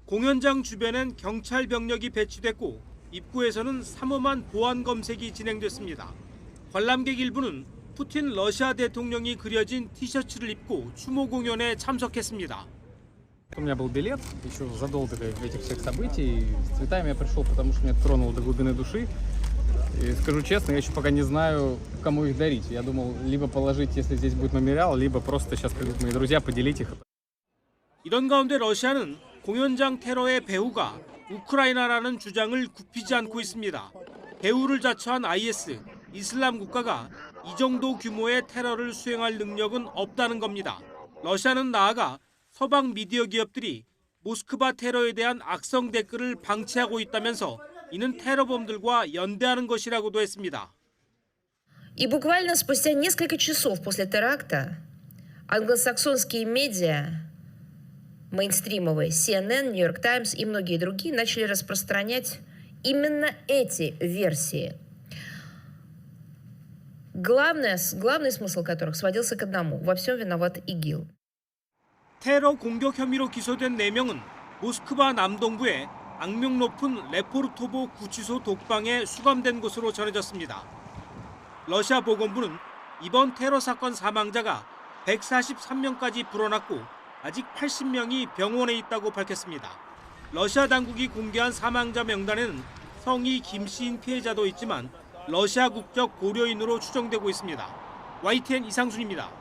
공연장 주변엔 경찰 병력이 배치됐고 입구에서는 삼엄한 보안 검색이 진행됐습니다. 관람객 일부는 푸틴 러시아 대통령이 그려진 티셔츠를 입고 추모 공연에 참석했습니다. У меня был билет еще задолго до этих всех событий. С цветами я пришел, потому что меня это тронуло до глубины души. И скажу честно, я еще пока не знаю, кому их дарить. Я думал, либо положить, если здесь будет мемориал, либо просто сейчас придут мои друзья, поделить их. 이런 가운데 러시아는 공연장 테러의 배후가 우크라이나라는 주장을 굽히지 않고 있습니다. 배후를 자처한 IS, 이슬람 국가가 이 정도 규모의 테러를 수행할 능력은 없다는 겁니다. 러시아는 나아가 서방 미디어 기업들이 모스크바 테러에 대한 악성 댓글을 방치하고 있다면서 이는 테러범들과 연대하는 것이라고도 했습니다. И буквально спустя несколько часов после теракта англосаксонские медиа, мейнстримовые, CNN, New York Times и многие другие начали распространять именно эти версии. Главный смысл которых сводился к одному: во всем виноват ИГИЛ. 테러 공격 혐의로 기소된 4명은 모스크바 남동부의 악명 높은 레포르토보 구치소 독방에 수감된 것으로 전해졌습니다. 러시아 보건부는 이번 테러 사건 사망자가 143명까지 불어났고 아직 80명이 병원에 있다고 밝혔습니다. 러시아 당국이 공개한 사망자 명단에는 성이 김 씨인 피해자도 있지만 러시아 국적 고려인으로 추정되고 있습니다. YTN 이상순입니다.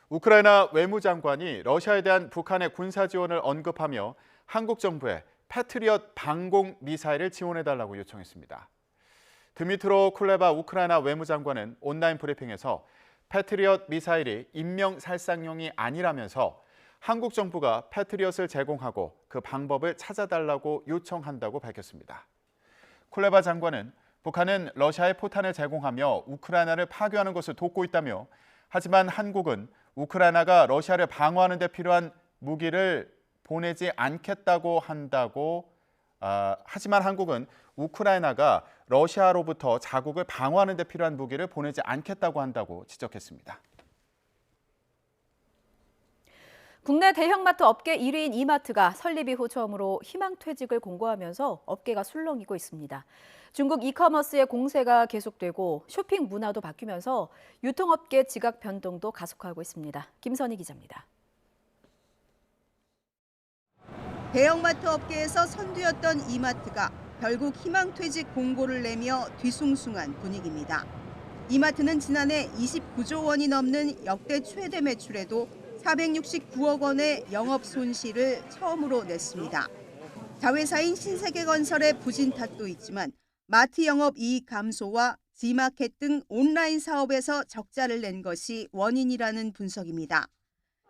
우크라이나 외무장관이 러시아에 대한 북한의 군사 지원을 언급하며 한국 정부에 패트리엇 방공 미사일을 지원해달라고 요청했습니다. 드미트로 쿨레바 우크라이나 외무장관은 온라인 브리핑에서 패트리엇 미사일이 인명살상용이 아니라면서 한국 정부가 패트리엇을 제공하고 그 방법을 찾아달라고 요청한다고 밝혔습니다. 쿨레바 장관은 북한은 러시아에 포탄을 제공하며 우크라이나를 파괴하는 것을 돕고 있다며 하지만 한국은 우크라이나가 러시아를 방어하는 데 필요한 무기를 보내지 않겠다고 하지만 한국은 우크라이나가 러시아로부터 자국을 방어하는 데 필요한 무기를 보내지 않겠다고 한다고 지적했습니다. 국내 대형마트 업계 1위인 이마트가 설립 이후 처음으로 희망퇴직을 공고하면서 업계가 술렁이고 있습니다. 중국 이커머스의 공세가 계속되고 쇼핑 문화도 바뀌면서 유통업계 지각 변동도 가속화하고 있습니다. 김선희 기자입니다. 대형마트 업계에서 선두였던 이마트가 결국 희망퇴직 공고를 내며 뒤숭숭한 분위기입니다. 이마트는 지난해 29조 원이 넘는 역대 최대 매출에도 469억 원의 영업 손실을 처음으로 냈습니다. 자회사인 신세계건설의 부진 탓도 있지만 마트 영업 이익 감소와 G마켓 등 온라인 사업에서 적자를 낸 것이 원인이라는 분석입니다.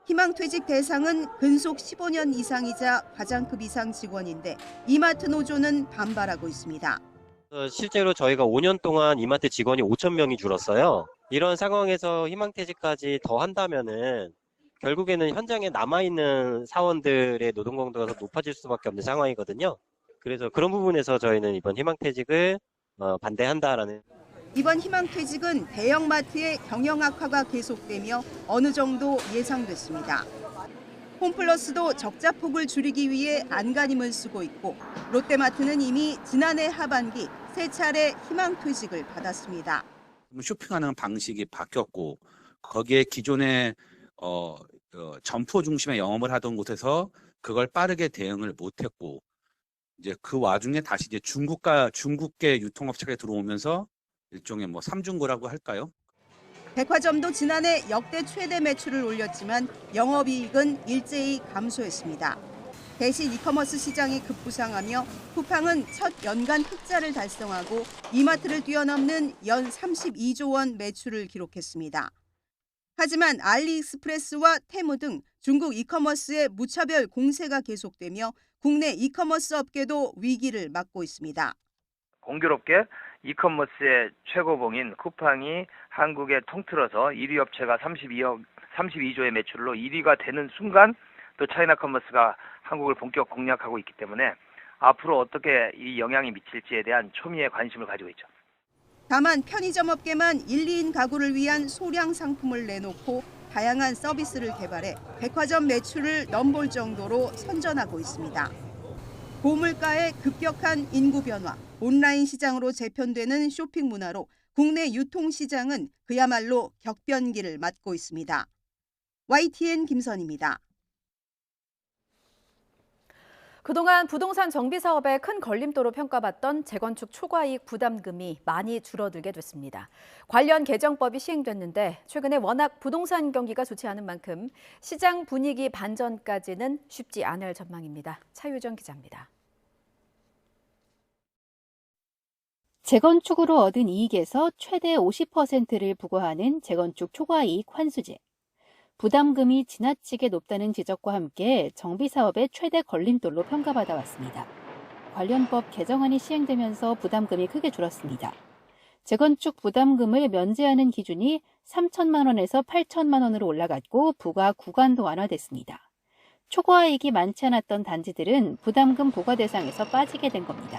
희망퇴직 대상은 근속 15년 이상이자 과장급 이상 직원인데 이마트 노조는 반발하고 있습니다. 실제로 저희가 5년 동안 이마트 직원이 5,000명이 줄었어요. 이런 상황에서 희망퇴직까지 더 한다면은 결국에는 현장에 남아있는 사원들의 노동 강도가 더 높아질 수밖에 없는 상황이거든요. 그래서 그런 부분에서 저희는 이번 희망퇴직을 반대한다라는. 이번 희망퇴직은 대형마트의 경영 악화가 계속되며 어느 정도 예상됐습니다. 홈플러스도 적자폭을 줄이기 위해 안간힘을 쓰고 있고 롯데마트는 이미 지난해 하반기 3차례 희망퇴직을 받았습니다. 쇼핑하는 방식이 바뀌었고 거기에 기존에 점포 중심의 영업을 하던 곳에서 그걸 빠르게 대응을 못했고 이제 그 와중에 다시 이제 중국계 유통업체가 들어오면서 일종의 삼중고라고 할까요? 백화점도 지난해 역대 최대 매출을 올렸지만 영업이익은 일제히 감소했습니다. 대신 이커머스 시장이 급부상하며 쿠팡은 첫 연간 흑자를 달성하고 이마트를 뛰어넘는 연 32조 원 매출을 기록했습니다. 하지만 알리익스프레스와 테무 등 중국 이커머스의 무차별 공세가 계속되며 국내 이커머스 업계도 위기를 맞고 있습니다. 공교롭게 이커머스의 최고봉인 쿠팡이 한국에 통틀어서 1위 업체가 32조의 매출로 1위가 되는 순간 또 차이나커머스가 한국을 본격 공략하고 있기 때문에 앞으로 어떻게 이 영향이 미칠지에 대한 초미의 관심을 가지고 있죠. 다만 편의점 업계만 1, 2인 가구를 위한 소량 상품을 내놓고 다양한 서비스를 개발해 백화점 매출을 넘볼 정도로 선전하고 있습니다. 고물가의 급격한 인구 변화, 온라인 시장으로 재편되는 쇼핑 문화로 국내 유통시장은 그야말로 격변기를 맞고 있습니다. YTN 김선희입니다. 그동안 부동산 정비 사업에 큰 걸림돌로 평가받던 재건축 초과이익 부담금이 많이 줄어들게 됐습니다. 관련 개정법이 시행됐는데 최근에 워낙 부동산 경기가 좋지 않은 만큼 시장 분위기 반전까지는 쉽지 않을 전망입니다. 차유정 기자입니다. 재건축으로 얻은 이익에서 최대 50%를 부과하는 재건축 초과이익 환수제. 부담금이 지나치게 높다는 지적과 함께 정비사업의 최대 걸림돌로 평가받아 왔습니다. 관련 법 개정안이 시행되면서 부담금이 크게 줄었습니다. 재건축 부담금을 면제하는 기준이 3천만 원에서 8천만 원으로 올라갔고 부과 구간도 완화됐습니다. 초과이익이 많지 않았던 단지들은 부담금 부과 대상에서 빠지게 된 겁니다.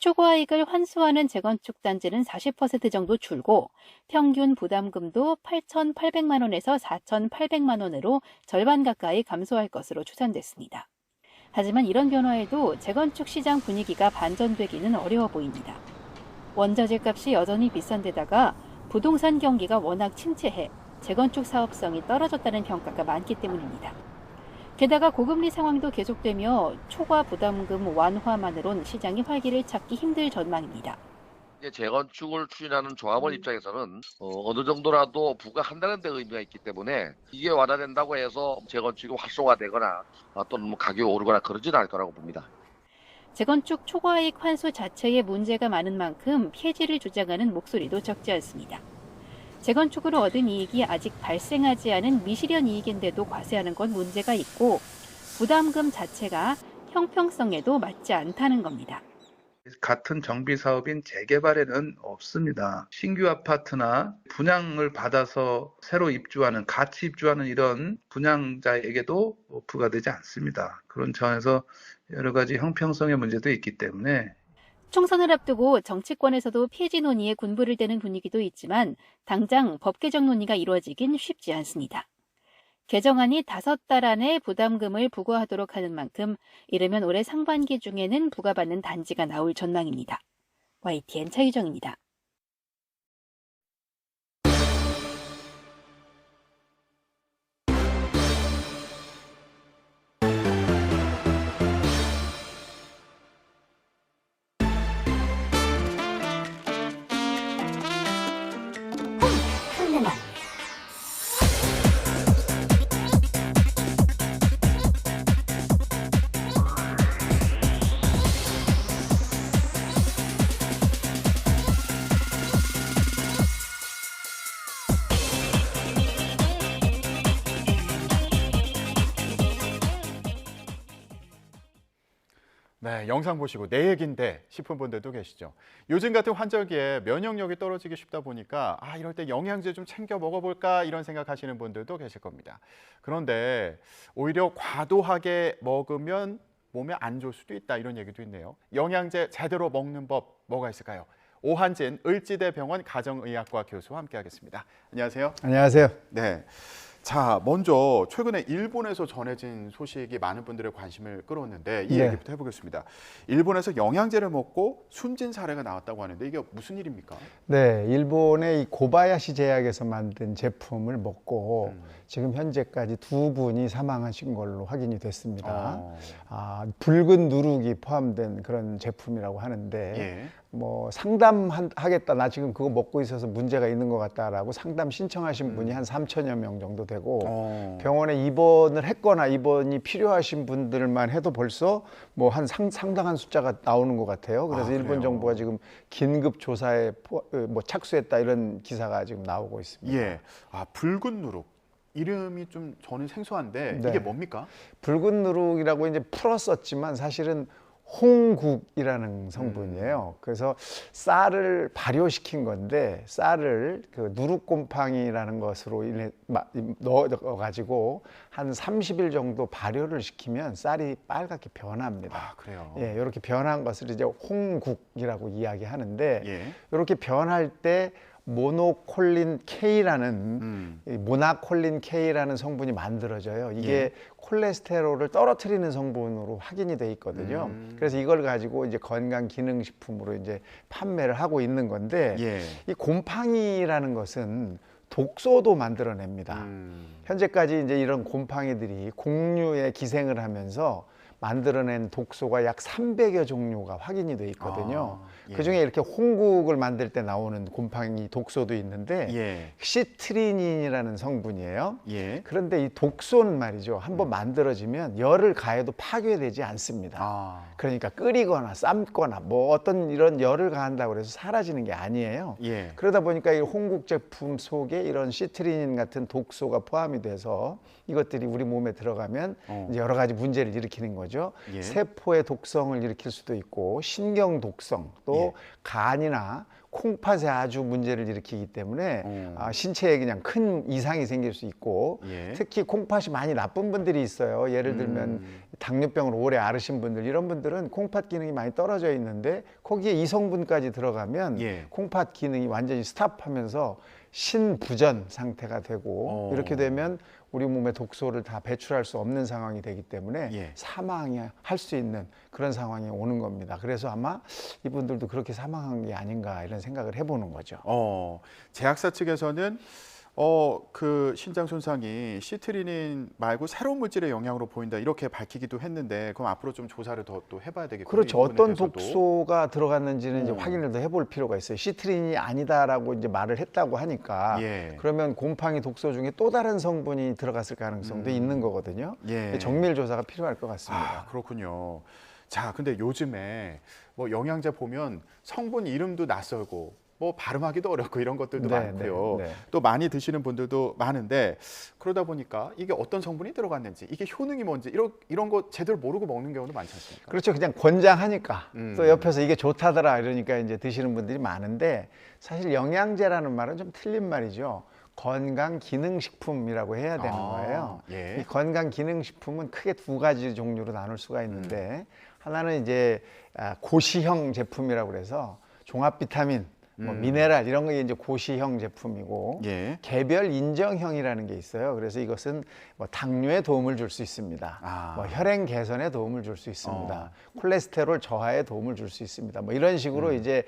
초과이익을 환수하는 재건축 단지는 40% 정도 줄고 평균 부담금도 8,800만 원에서 4,800만 원으로 절반 가까이 감소할 것으로 추산됐습니다. 하지만 이런 변화에도 재건축 시장 분위기가 반전되기는 어려워 보입니다. 원자재 값이 여전히 비싼 데다가 부동산 경기가 워낙 침체해 재건축 사업성이 떨어졌다는 평가가 많기 때문입니다. 게다가 고금리 상황도 계속되며 초과 부담금 완화만으론 시장이 활기를 찾기 힘들 전망입니다. 재건축을 추진하는 조합원 입장에서는 어느 정도라도 부과한다는 데 의미가 있기 때문에 이게 완화된다고 해서 재건축이 활성화되거나 또는 뭐 가격이 오르거나 그러지는 않을 거라고 봅니다. 재건축 초과이익 환수 자체에 문제가 많은 만큼 폐지를 주장하는 목소리도 적지 않습니다. 재건축으로 얻은 이익이 아직 발생하지 않은 미실현 이익인데도 과세하는 건 문제가 있고 부담금 자체가 형평성에도 맞지 않다는 겁니다. 같은 정비 사업인 재개발에는 없습니다. 신규 아파트나 분양을 받아서 새로 입주하는, 같이 입주하는 이런 분양자에게도 부과되지 않습니다. 그런 차원에서 여러 가지 형평성의 문제도 있기 때문에 총선을 앞두고 정치권에서도 폐지 논의에 군부를 대는 분위기도 있지만 당장 법 개정 논의가 이루어지긴 쉽지 않습니다. 개정안이 5달 안에 부담금을 부과하도록 하는 만큼 이르면 올해 상반기 중에는 부과받는 단지가 나올 전망입니다. YTN 차유정입니다. 네, 영상 보시고 내 얘긴데 싶은 분들도 계시죠. 요즘 같은 환절기에 면역력이 떨어지기 쉽다 보니까 이럴 때 영양제 좀 챙겨 먹어볼까 이런 생각하시는 분들도 계실 겁니다. 그런데 오히려 과도하게 먹으면 몸에 안 좋을 수도 있다 이런 얘기도 있네요. 영양제 제대로 먹는 법 뭐가 있을까요? 오한진 을지대병원 가정의학과 교수와 함께하겠습니다. 안녕하세요. 안녕하세요. 네. 자, 먼저 최근에 일본에서 전해진 소식이 많은 분들의 관심을 끌었는데 이 얘기부터 해보겠습니다. 일본에서 영양제를 먹고 숨진 사례가 나왔다고 하는데 이게 무슨 일입니까? 네, 일본의 이 고바야시 제약에서 만든 제품을 먹고 지금 현재까지 2분이 사망하신 걸로 확인이 됐습니다. 붉은 누룩이 포함된 그런 제품이라고 하는데 뭐 상담하겠다, 나 지금 그거 먹고 있어서 문제가 있는 것 같다라고 상담 신청하신 분이 한 3천여 명 정도 되고 병원에 입원을 했거나 입원이 필요하신 분들만 해도 벌써 뭐 한 상당한 숫자가 나오는 것 같아요. 그래서 일본 정부가 지금 긴급 조사에 뭐 착수했다 이런 기사가 지금 나오고 있습니다. 예, 붉은 누룩. 이름이 좀 저는 생소한데 이게 뭡니까? 붉은 누룩이라고 이제 풀었었지만 사실은 홍국이라는 성분이에요. 그래서 쌀을 발효시킨 건데 쌀을 그 누룩곰팡이라는 것으로 넣어가지고 한 30일 정도 발효를 시키면 쌀이 빨갛게 변합니다. 그래요? 예, 이렇게 변한 것을 이제 홍국이라고 이야기하는데 이렇게 변할 때 모노콜린 K라는 모나콜린 K라는 성분이 만들어져요. 이게 콜레스테롤을 떨어뜨리는 성분으로 확인이 돼 있거든요. 그래서 이걸 가지고 이제 건강 기능 식품으로 이제 판매를 하고 있는 건데 이 곰팡이라는 것은 독소도 만들어냅니다. 현재까지 이제 이런 곰팡이들이 공류에 기생을 하면서 만들어낸 독소가 약 300여 종류가 확인이 돼 있거든요. 그중에 이렇게 홍국을 만들 때 나오는 곰팡이 독소도 있는데 시트리닌이라는 성분이에요. 그런데 이 독소는 말이죠, 한번 만들어지면 열을 가해도 파괴되지 않습니다. 그러니까 끓이거나 삶거나 뭐 어떤 이런 열을 가한다고 해서 사라지는 게 아니에요. 그러다 보니까 이 홍국 제품 속에 이런 시트리닌 같은 독소가 포함이 돼서 이것들이 우리 몸에 들어가면 이제 여러 가지 문제를 일으키는 거죠. 거죠. 예. 세포의 독성을 일으킬 수도 있고 신경 독성, 또 간이나 콩팥에 아주 문제를 일으키기 때문에 신체에 그냥 큰 이상이 생길 수 있고 특히 콩팥이 많이 나쁜 분들이 있어요. 예를 들면 당뇨병을 오래 앓으신 분들, 이런 분들은 콩팥 기능이 많이 떨어져 있는데 거기에 이 성분까지 들어가면 콩팥 기능이 완전히 스탑하면서 신부전 상태가 되고 이렇게 되면 우리 몸의 독소를 다 배출할 수 없는 상황이 되기 때문에 사망할 수 있는 그런 상황이 오는 겁니다. 그래서 아마 이분들도 그렇게 사망한 게 아닌가 이런 생각을 해보는 거죠. 제약사 측에서는 그 신장 손상이 시트리닌 말고 새로운 물질의 영향으로 보인다 이렇게 밝히기도 했는데 그럼 앞으로 좀 조사를 더 또 해봐야 되겠군요. 그렇죠. 어떤 독소가 들어갔는지는 이제 확인을 더 해볼 필요가 있어요. 시트린이 아니다라고 이제 말을 했다고 하니까 그러면 곰팡이 독소 중에 또 다른 성분이 들어갔을 가능성도 있는 거거든요. 정밀 조사가 필요할 것 같습니다. 그렇군요. 자, 근데 요즘에 뭐 영양제 보면 성분 이름도 낯설고 뭐 발음하기도 어렵고 이런 것들도 많고요. 또 많이 드시는 분들도 많은데 그러다 보니까 이게 어떤 성분이 들어갔는지 이게 효능이 뭔지 이런 거 제대로 모르고 먹는 경우도 많지 않습니까? 그렇죠. 그냥 권장하니까 또 옆에서 이게 좋다더라 이러니까 이제 드시는 분들이 많은데 사실 영양제라는 말은 좀 틀린 말이죠. 건강기능식품이라고 해야 되는 거예요. 이 건강기능식품은 크게 두 가지 종류로 나눌 수가 있는데 하나는 이제 고시형 제품이라고 그래서 종합 비타민 뭐 미네랄 이런 게 이제 고시형 제품이고 개별 인정형이라는 게 있어요. 그래서 이것은 뭐 당뇨에 도움을 줄 수 있습니다. 뭐 혈행 개선에 도움을 줄 수 있습니다. 콜레스테롤 저하에 도움을 줄 수 있습니다. 뭐 이런 식으로 이제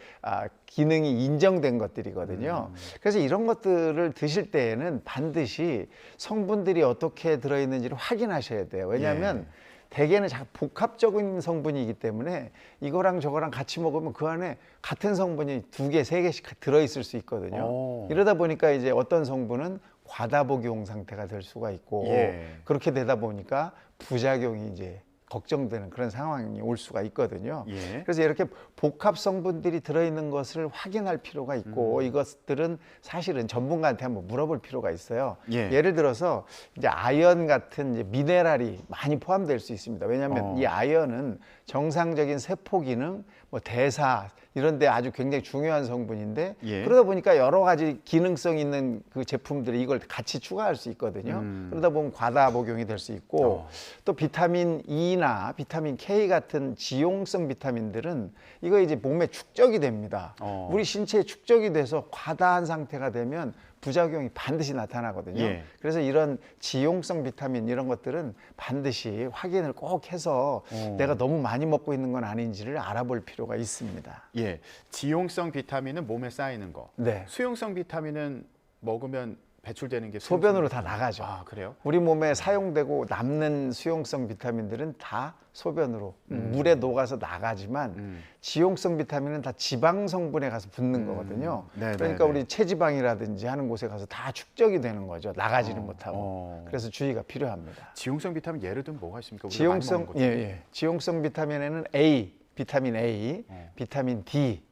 기능이 인정된 것들이거든요. 그래서 이런 것들을 드실 때에는 반드시 성분들이 어떻게 들어있는지를 확인하셔야 돼요. 왜냐하면 대개는 복합적인 성분이기 때문에 이거랑 저거랑 같이 먹으면 그 안에 같은 성분이 2개, 3개씩 들어있을 수 있거든요. 이러다 보니까 이제 어떤 성분은 과다 복용 상태가 될 수가 있고 그렇게 되다 보니까 부작용이 이제 걱정되는 그런 상황이 올 수가 있거든요. 그래서 이렇게 복합 성분들이 들어있는 것을 확인할 필요가 있고 이것들은 사실은 전문가한테 한번 물어볼 필요가 있어요. 예를 들어서 이제 아연 같은 이제 미네랄이 많이 포함될 수 있습니다. 왜냐하면 이 아연은 정상적인 세포 기능, 뭐 대사 이런 데 아주 굉장히 중요한 성분인데 그러다 보니까 여러 가지 기능성 있는 그 제품들이 이걸 같이 추가할 수 있거든요. 그러다 보면 과다 복용이 될 수 있고 또 비타민 E나 비타민 K 같은 지용성 비타민들은 이거 이제 몸에 축적이 됩니다. 우리 신체에 축적이 돼서 과다한 상태가 되면 부작용이 반드시 나타나거든요. 그래서 이런 지용성 비타민 이런 것들은 반드시 확인을 꼭 해서 내가 너무 많이 먹고 있는 건 아닌지를 알아볼 필요가 있습니다. 지용성 비타민은 몸에 쌓이는 거. 수용성 비타민은 먹으면 배출되는 게 소변으로 다 나가죠. 그래요? 우리 몸에 사용되고 남는 수용성 비타민들은 다 소변으로 물에 녹아서 나가지만 지용성 비타민은 다 지방 성분에 가서 붙는 거거든요. 그러니까 우리 체지방이라든지 하는 곳에 가서 다 축적이 되는 거죠. 나가지는 못하고. 그래서 주의가 필요합니다. 지용성 비타민 예를 들면 뭐가 있습니까? 지용성 비타민에는 A, 비타민 A, 비타민 D,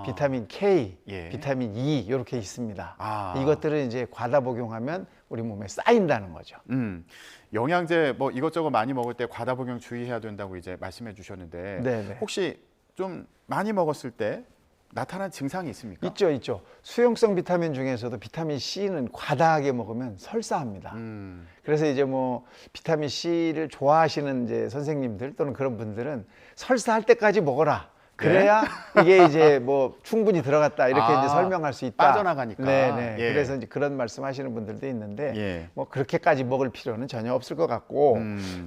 비타민 K, 비타민 E 이렇게 있습니다. 이것들을 이제 과다 복용하면 우리 몸에 쌓인다는 거죠. 영양제 뭐 이것저것 많이 먹을 때 과다 복용 주의해야 된다고 이제 말씀해 주셨는데 혹시 좀 많이 먹었을 때 나타난 증상이 있습니까? 있죠. 수용성 비타민 중에서도 비타민 C는 과다하게 먹으면 설사합니다. 그래서 이제 뭐 비타민 C를 좋아하시는 이제 선생님들 또는 그런 분들은 설사할 때까지 먹어라. 그래야 이게 이제 뭐 충분히 들어갔다 이렇게 이제 설명할 수 있다. 빠져나가니까. 그래서 이제 그런 말씀하시는 분들도 있는데 뭐 그렇게까지 먹을 필요는 전혀 없을 것 같고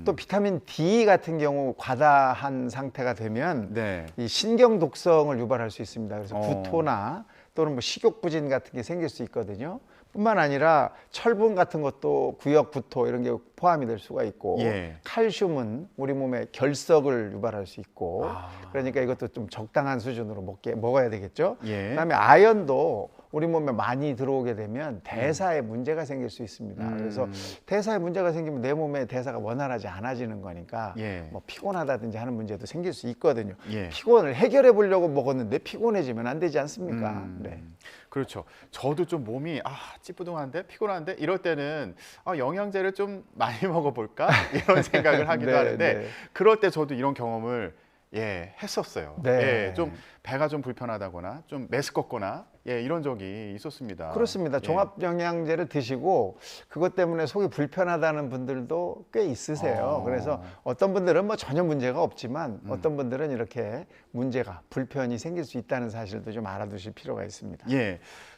또 비타민 D 같은 경우 과다한 상태가 되면 이 신경 독성을 유발할 수 있습니다. 그래서 구토나 또는 뭐 식욕부진 같은 게 생길 수 있거든요. 뿐만 아니라 철분 같은 것도 구역 구토 이런 게 포함이 될 수가 있고 칼슘은 우리 몸에 결석을 유발할 수 있고 그러니까 이것도 좀 적당한 수준으로 먹어야 되겠죠. 그다음에 아연도 우리 몸에 많이 들어오게 되면 대사에 문제가 생길 수 있습니다. 그래서 대사에 문제가 생기면 내 몸에 대사가 원활하지 않아지는 거니까 뭐 피곤하다든지 하는 문제도 생길 수 있거든요. 피곤을 해결해 보려고 먹었는데 피곤해지면 안 되지 않습니까? 그렇죠. 저도 좀 몸이 찌뿌둥한데 피곤한데 이럴 때는 영양제를 좀 많이 먹어볼까 이런 생각을 하기도 네, 하는데 네. 그럴 때 저도 이런 경험을 했었어요. 네. 좀 배가 좀 불편하다거나 좀 메스껍거나 이런 적이 있었습니다. 그렇습니다. 종합 영양제를 드시고 그것 때문에 속이 불편하다는 분들도 꽤 있으세요. 그래서 어떤 분들은 뭐 전혀 문제가 없지만 어떤 분들은 이렇게 문제가 불편이 생길 수 있다는 사실도 좀 알아두실 필요가 있습니다.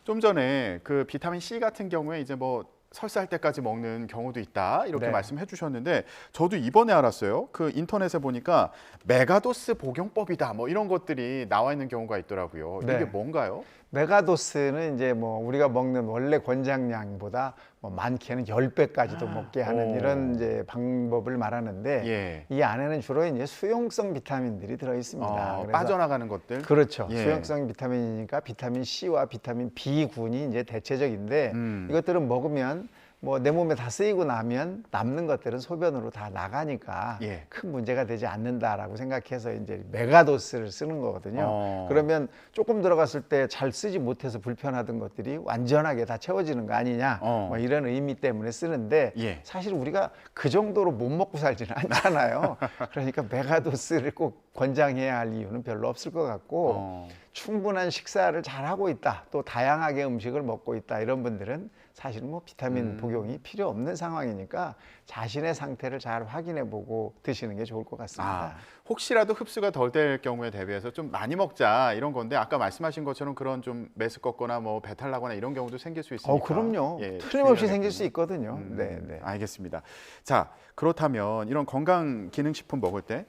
좀 전에 그 비타민 C 같은 경우에 이제 뭐 설사할 때까지 먹는 경우도 있다 이렇게 말씀해 주셨는데 저도 이번에 알았어요. 그 인터넷에 보니까 메가도스 복용법이다 뭐 이런 것들이 나와 있는 경우가 있더라고요. 이게 뭔가요? 메가도스는 이제 뭐 우리가 먹는 원래 권장량보다 뭐 많게는 10배까지도 먹게 하는 이런 이제 방법을 말하는데 이 안에는 주로 이제 수용성 비타민들이 들어 있습니다. 그래서 빠져나가는 것들. 그렇죠. 수용성 비타민이니까 비타민 C와 비타민 B군이 이제 대체적인데 이것들은 먹으면 뭐 내 몸에 다 쓰이고 나면 남는 것들은 소변으로 다 나가니까 큰 문제가 되지 않는다라고 생각해서 이제 메가도스를 쓰는 거거든요. 그러면 조금 들어갔을 때 잘 쓰지 못해서 불편하던 것들이 완전하게 다 채워지는 거 아니냐 뭐 이런 의미 때문에 쓰는데 사실 우리가 그 정도로 못 먹고 살지는 않잖아요. 그러니까 메가도스를 꼭 권장해야 할 이유는 별로 없을 것 같고 충분한 식사를 잘 하고 있다, 또 다양하게 음식을 먹고 있다 이런 분들은 사실 뭐 비타민 복용이 필요 없는 상황이니까 자신의 상태를 잘 확인해 보고 드시는 게 좋을 것 같습니다. 혹시라도 흡수가 덜 될 경우에 대비해서 좀 많이 먹자 이런 건데 아까 말씀하신 것처럼 그런 좀 메스껍거나 뭐 배탈 나거나 이런 경우도 생길 수 있으니까. 그럼요. 틀림없이 생길 수 있거든요. 네. 알겠습니다. 자, 그렇다면 이런 건강 기능식품 먹을 때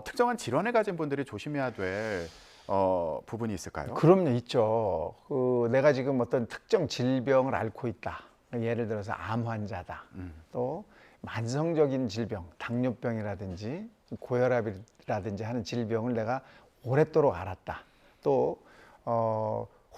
특정한 질환을 가진 분들이 조심해야 될 부분이 있을까요? 그럼요, 있죠. 내가 지금 어떤 특정 질병을 앓고 있다. 예를 들어서 암 환자다. 또 만성적인 질병, 당뇨병이라든지 고혈압이라든지 하는 질병을 내가 오랫도록 앓았다. 또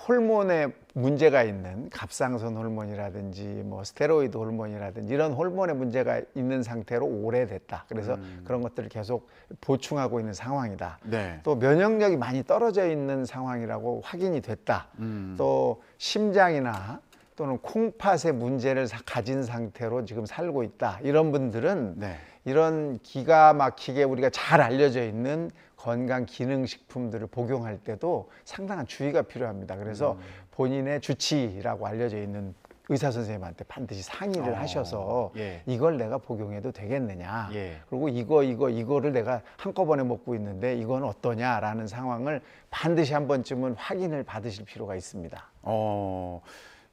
호르몬에 문제가 있는 갑상선 호르몬이라든지 뭐 스테로이드 호르몬이라든지 이런 호르몬에 문제가 있는 상태로 오래됐다. 그래서 그런 것들을 계속 보충하고 있는 상황이다. 또 면역력이 많이 떨어져 있는 상황이라고 확인이 됐다. 또 심장이나 또는 콩팥의 문제를 가진 상태로 지금 살고 있다. 이런 분들은 이런 기가 막히게 우리가 잘 알려져 있는 건강 기능식품들을 복용할 때도 상당한 주의가 필요합니다. 그래서 본인의 주치라고 알려져 있는 의사 선생님한테 반드시 상의를 하셔서 이걸 내가 복용해도 되겠느냐, 그리고 이거를 내가 한꺼번에 먹고 있는데 이건 어떠냐라는 상황을 반드시 한 번쯤은 확인을 받으실 필요가 있습니다.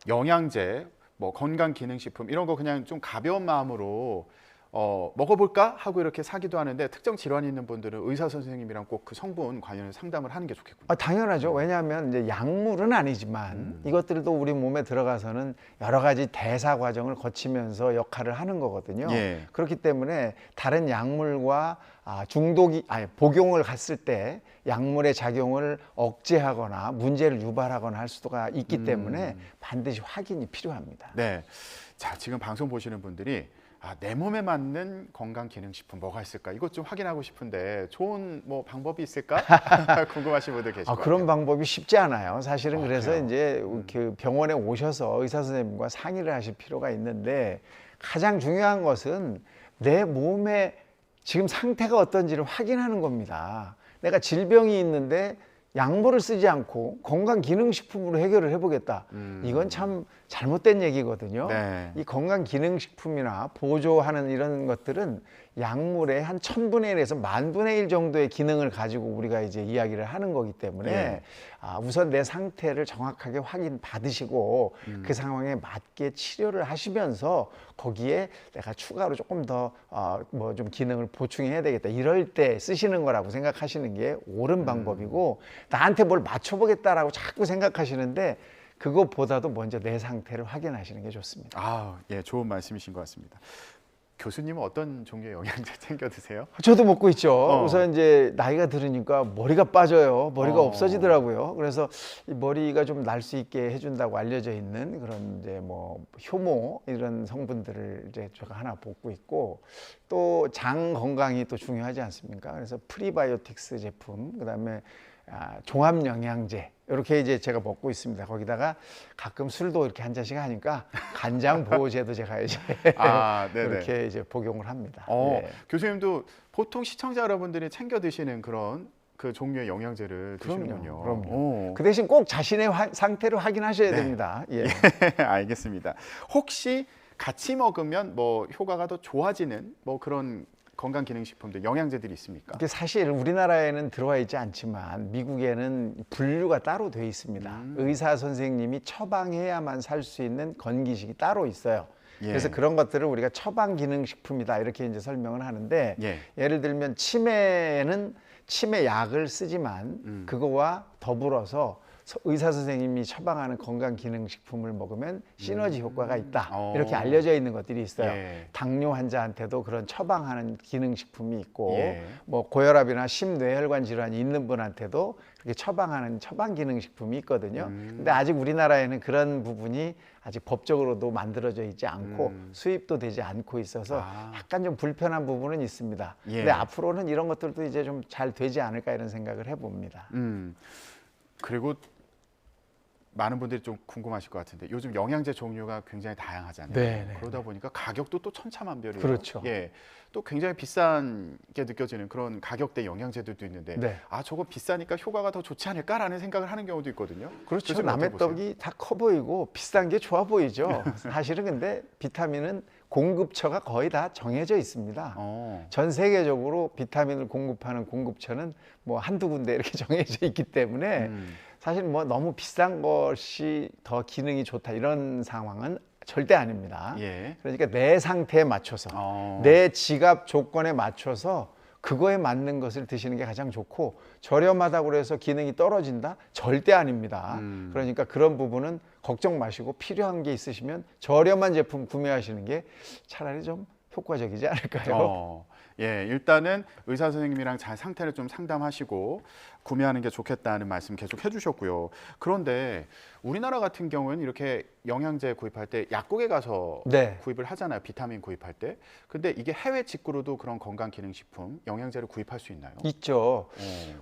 영양제, 뭐 건강 기능식품 이런 거 그냥 좀 가벼운 마음으로 먹어볼까 하고 이렇게 사기도 하는데 특정 질환이 있는 분들은 의사 선생님이랑 꼭 그 성분 관련해서 상담을 하는 게 좋겠군요. 당연하죠. 왜냐하면 이제 약물은 아니지만 이것들도 우리 몸에 들어가서는 여러 가지 대사 과정을 거치면서 역할을 하는 거거든요. 그렇기 때문에 다른 약물과 복용을 갔을 때 약물의 작용을 억제하거나 문제를 유발하거나 할 수가 있기 때문에 반드시 확인이 필요합니다. 자, 지금 방송 보시는 분들이 내 몸에 맞는 건강 기능식품 뭐가 있을까? 이것 좀 확인하고 싶은데 좋은 뭐 방법이 있을까? 궁금하신 분들 계실 것 같아요. 그런 방법이 쉽지 않아요. 사실은 그래서 이제 그 병원에 오셔서 의사 선생님과 상의를 하실 필요가 있는데 가장 중요한 것은 내 몸의 지금 상태가 어떤지를 확인하는 겁니다. 내가 질병이 있는데 약물을 쓰지 않고 건강기능식품으로 해결을 해보겠다. 이건 참 잘못된 얘기거든요. 이 건강기능식품이나 보조하는 이런 것들은 약물의 한 1000분의 1에서 10,000분의 1 정도의 기능을 가지고 우리가 이제 이야기를 하는 거기 때문에 우선 내 상태를 정확하게 확인 받으시고 그 상황에 맞게 치료를 하시면서 거기에 내가 추가로 조금 더 뭐 좀 기능을 보충해야 되겠다. 이럴 때 쓰시는 거라고 생각하시는 게 옳은 방법이고 나한테 뭘 맞춰보겠다라고 자꾸 생각하시는데 그것보다도 먼저 내 상태를 확인하시는 게 좋습니다. 좋은 말씀이신 것 같습니다. 교수님은 어떤 종류의 영양제 챙겨 드세요? 저도 먹고 있죠. 우선 이제 나이가 들으니까 머리가 빠져요. 머리가 없어지더라고요. 그래서 이 머리가 좀 날 수 있게 해준다고 알려져 있는 그런 이제 뭐 효모 이런 성분들을 이제 제가 하나 먹고 있고 또 장 건강이 또 중요하지 않습니까? 그래서 프리바이오틱스 제품, 그다음에 종합 영양제 이렇게 이제 제가 먹고 있습니다. 거기다가 가끔 술도 이렇게 한 잔씩 하니까 간장 보호제도 제가 이제 이렇게 이제 복용을 합니다. 예. 교수님도 보통 시청자 여러분들이 챙겨 드시는 그런 그 종류의 영양제를 드시는군요. 그럼요. 그 대신 꼭 자신의 상태를 확인하셔야 됩니다. 예. 알겠습니다. 혹시 같이 먹으면 뭐 효과가 더 좋아지는 뭐 그런 건강기능식품들, 영양제들이 있습니까? 이게 사실 우리나라에는 들어와 있지 않지만 미국에는 분류가 따로 돼 있습니다. 의사 선생님이 처방해야만 살 수 있는 건기식이 따로 있어요. 그래서 그런 것들을 우리가 처방기능식품이다 이렇게 이제 설명을 하는데 예를 들면 치매는 치매 약을 쓰지만 그거와 더불어서 의사 선생님이 처방하는 건강기능식품을 먹으면 시너지 효과가 있다 이렇게 알려져 있는 것들이 있어요. 당뇨 환자한테도 그런 처방하는 기능식품이 있고 뭐 고혈압이나 심뇌혈관 질환이 있는 분한테도 그렇게 처방하는 처방기능식품이 있거든요. 근데 아직 우리나라에는 그런 부분이 아직 법적으로도 만들어져 있지 않고 수입도 되지 않고 있어서 약간 좀 불편한 부분은 있습니다. 근데 앞으로는 이런 것들도 이제 좀 잘 되지 않을까 이런 생각을 해봅니다. 그리고 많은 분들이 좀 궁금하실 것 같은데 요즘 영양제 종류가 굉장히 다양하잖아요. 그러다 보니까 가격도 또 천차만별이에요. 그렇죠. 또 굉장히 비싼 게 느껴지는 그런 가격대 영양제들도 있는데 저거 비싸니까 효과가 더 좋지 않을까라는 생각을 하는 경우도 있거든요. 그렇죠. 남의 떡이 다 커 보이고 비싼 게 좋아 보이죠. 사실은 근데 비타민은 공급처가 거의 다 정해져 있습니다. 전 세계적으로 비타민을 공급하는 공급처는 뭐 한두 군데 이렇게 정해져 있기 때문에 사실 뭐 너무 비싼 것이 더 기능이 좋다 이런 상황은 절대 아닙니다. 그러니까 내 상태에 맞춰서 내 지갑 조건에 맞춰서 그거에 맞는 것을 드시는 게 가장 좋고 저렴하다고 해서 기능이 떨어진다? 절대 아닙니다. 그러니까 그런 부분은 걱정 마시고 필요한 게 있으시면 저렴한 제품 구매하시는 게 차라리 좀 효과적이지 않을까요? 일단은 의사 선생님이랑 잘 상태를 좀 상담하시고 구매하는 게 좋겠다는 말씀 계속 해주셨고요. 그런데 우리나라 같은 경우는 이렇게 영양제 구입할 때 약국에 가서 구입을 하잖아요. 비타민 구입할 때. 근데 이게 해외 직구로도 그런 건강기능식품, 영양제를 구입할 수 있나요? 있죠.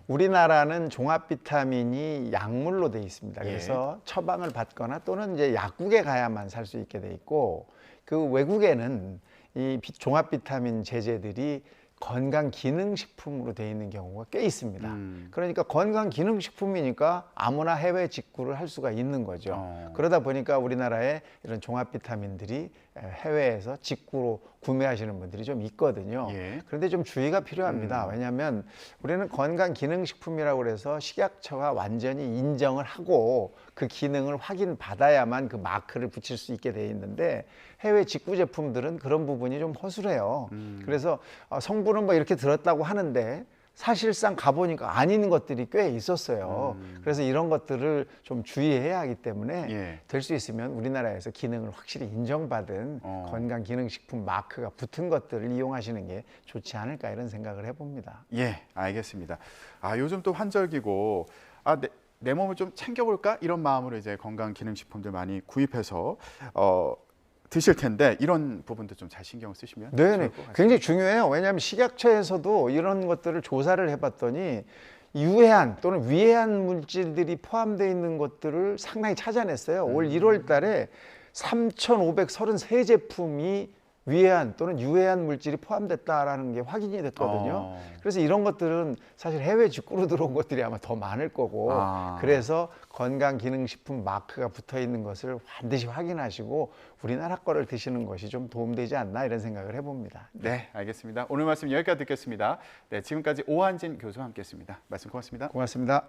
우리나라는 종합 비타민이 약물로 돼 있습니다. 그래서 처방을 받거나 또는 이제 약국에 가야만 살 수 있게 돼 있고 그 외국에는 이 종합 비타민 제제들이 건강기능식품으로 되어 있는 경우가 꽤 있습니다. 그러니까 건강기능식품이니까 아무나 해외 직구를 할 수가 있는 거죠. 그러다 보니까 우리나라에 이런 종합 비타민들이 해외에서 직구로 구매하시는 분들이 좀 있거든요. 그런데 좀 주의가 필요합니다. 왜냐하면 우리는 건강기능식품이라고 해서 식약처가 완전히 인정을 하고 그 기능을 확인받아야만 그 마크를 붙일 수 있게 돼 있는데 해외 직구 제품들은 그런 부분이 좀 허술해요. 그래서 성분은 뭐 이렇게 들었다고 하는데 사실상 가보니까 아닌 것들이 꽤 있었어요. 그래서 이런 것들을 좀 주의해야 하기 때문에 될 수 있으면 우리나라에서 기능을 확실히 인정받은 건강기능식품 마크가 붙은 것들을 이용하시는 게 좋지 않을까 이런 생각을 해봅니다. 알겠습니다. 요즘 또 환절기고 내 몸을 좀 챙겨볼까 이런 마음으로 이제 건강기능식품들 많이 구입해서 드실 텐데 이런 부분도 좀 잘 신경 쓰시면 네네 굉장히 중요해요. 왜냐하면 식약처에서도 이런 것들을 조사를 해봤더니 유해한 또는 위해한 물질들이 포함되어 있는 것들을 상당히 찾아냈어요. 올 1월 달에 3,533제품이 위해한 또는 유해한 물질이 포함됐다라는 게 확인이 됐거든요. 그래서 이런 것들은 사실 해외 직구로 들어온 것들이 아마 더 많을 거고 그래서 건강기능식품 마크가 붙어 있는 것을 반드시 확인하시고 우리나라 거를 드시는 것이 좀 도움되지 않나 이런 생각을 해봅니다. 네, 알겠습니다. 오늘 말씀 여기까지 듣겠습니다. 지금까지 오한진 교수와 함께했습니다. 말씀 고맙습니다. 고맙습니다.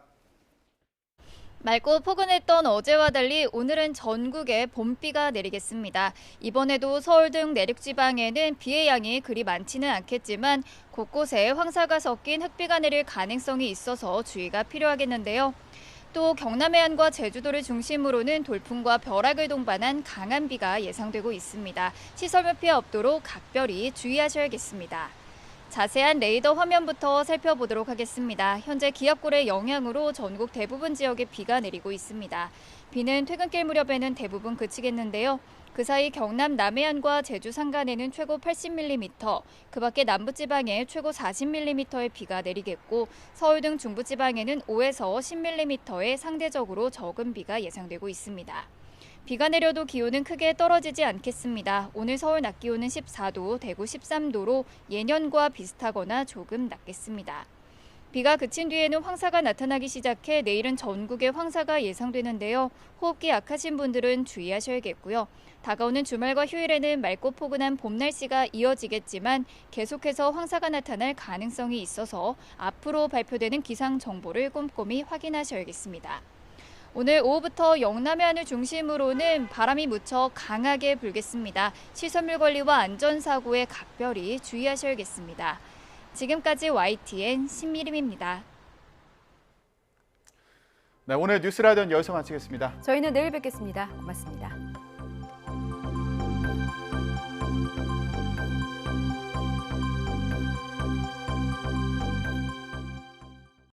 맑고 포근했던 어제와 달리 오늘은 전국에 봄비가 내리겠습니다. 이번에도 서울 등 내륙 지방에는 비의 양이 그리 많지는 않겠지만 곳곳에 황사가 섞인 흑비가 내릴 가능성이 있어서 주의가 필요하겠는데요. 또 경남 해안과 제주도를 중심으로는 돌풍과 벼락을 동반한 강한 비가 예상되고 있습니다. 시설물 피해 없도록 각별히 주의하셔야겠습니다. 자세한 레이더 화면부터 살펴보도록 하겠습니다. 현재 기압골의 영향으로 전국 대부분 지역에 비가 내리고 있습니다. 비는 퇴근길 무렵에는 대부분 그치겠는데요. 그 사이 경남 남해안과 제주 산간에는 최고 80mm, 그 밖에 남부지방에 최고 40mm의 비가 내리겠고 서울 등 중부지방에는 5에서 10mm의 상대적으로 적은 비가 예상되고 있습니다. 비가 내려도 기온은 크게 떨어지지 않겠습니다. 오늘 서울 낮 기온은 14도, 대구 13도로 예년과 비슷하거나 조금 낮겠습니다. 비가 그친 뒤에는 황사가 나타나기 시작해 내일은 전국에 황사가 예상되는데요. 호흡기 약하신 분들은 주의하셔야겠고요. 다가오는 주말과 휴일에는 맑고 포근한 봄 날씨가 이어지겠지만 계속해서 황사가 나타날 가능성이 있어서 앞으로 발표되는 기상 정보를 꼼꼼히 확인하셔야겠습니다. 오늘 오후부터 영남해안을 중심으로는 바람이 무척 강하게 불겠습니다. 시설물 관리와 안전사고에 각별히 주의하셔야겠습니다. 지금까지 YTN 신미림입니다. 네, 오늘 뉴스라디오는 여기서 마치겠습니다. 저희는 내일 뵙겠습니다. 고맙습니다.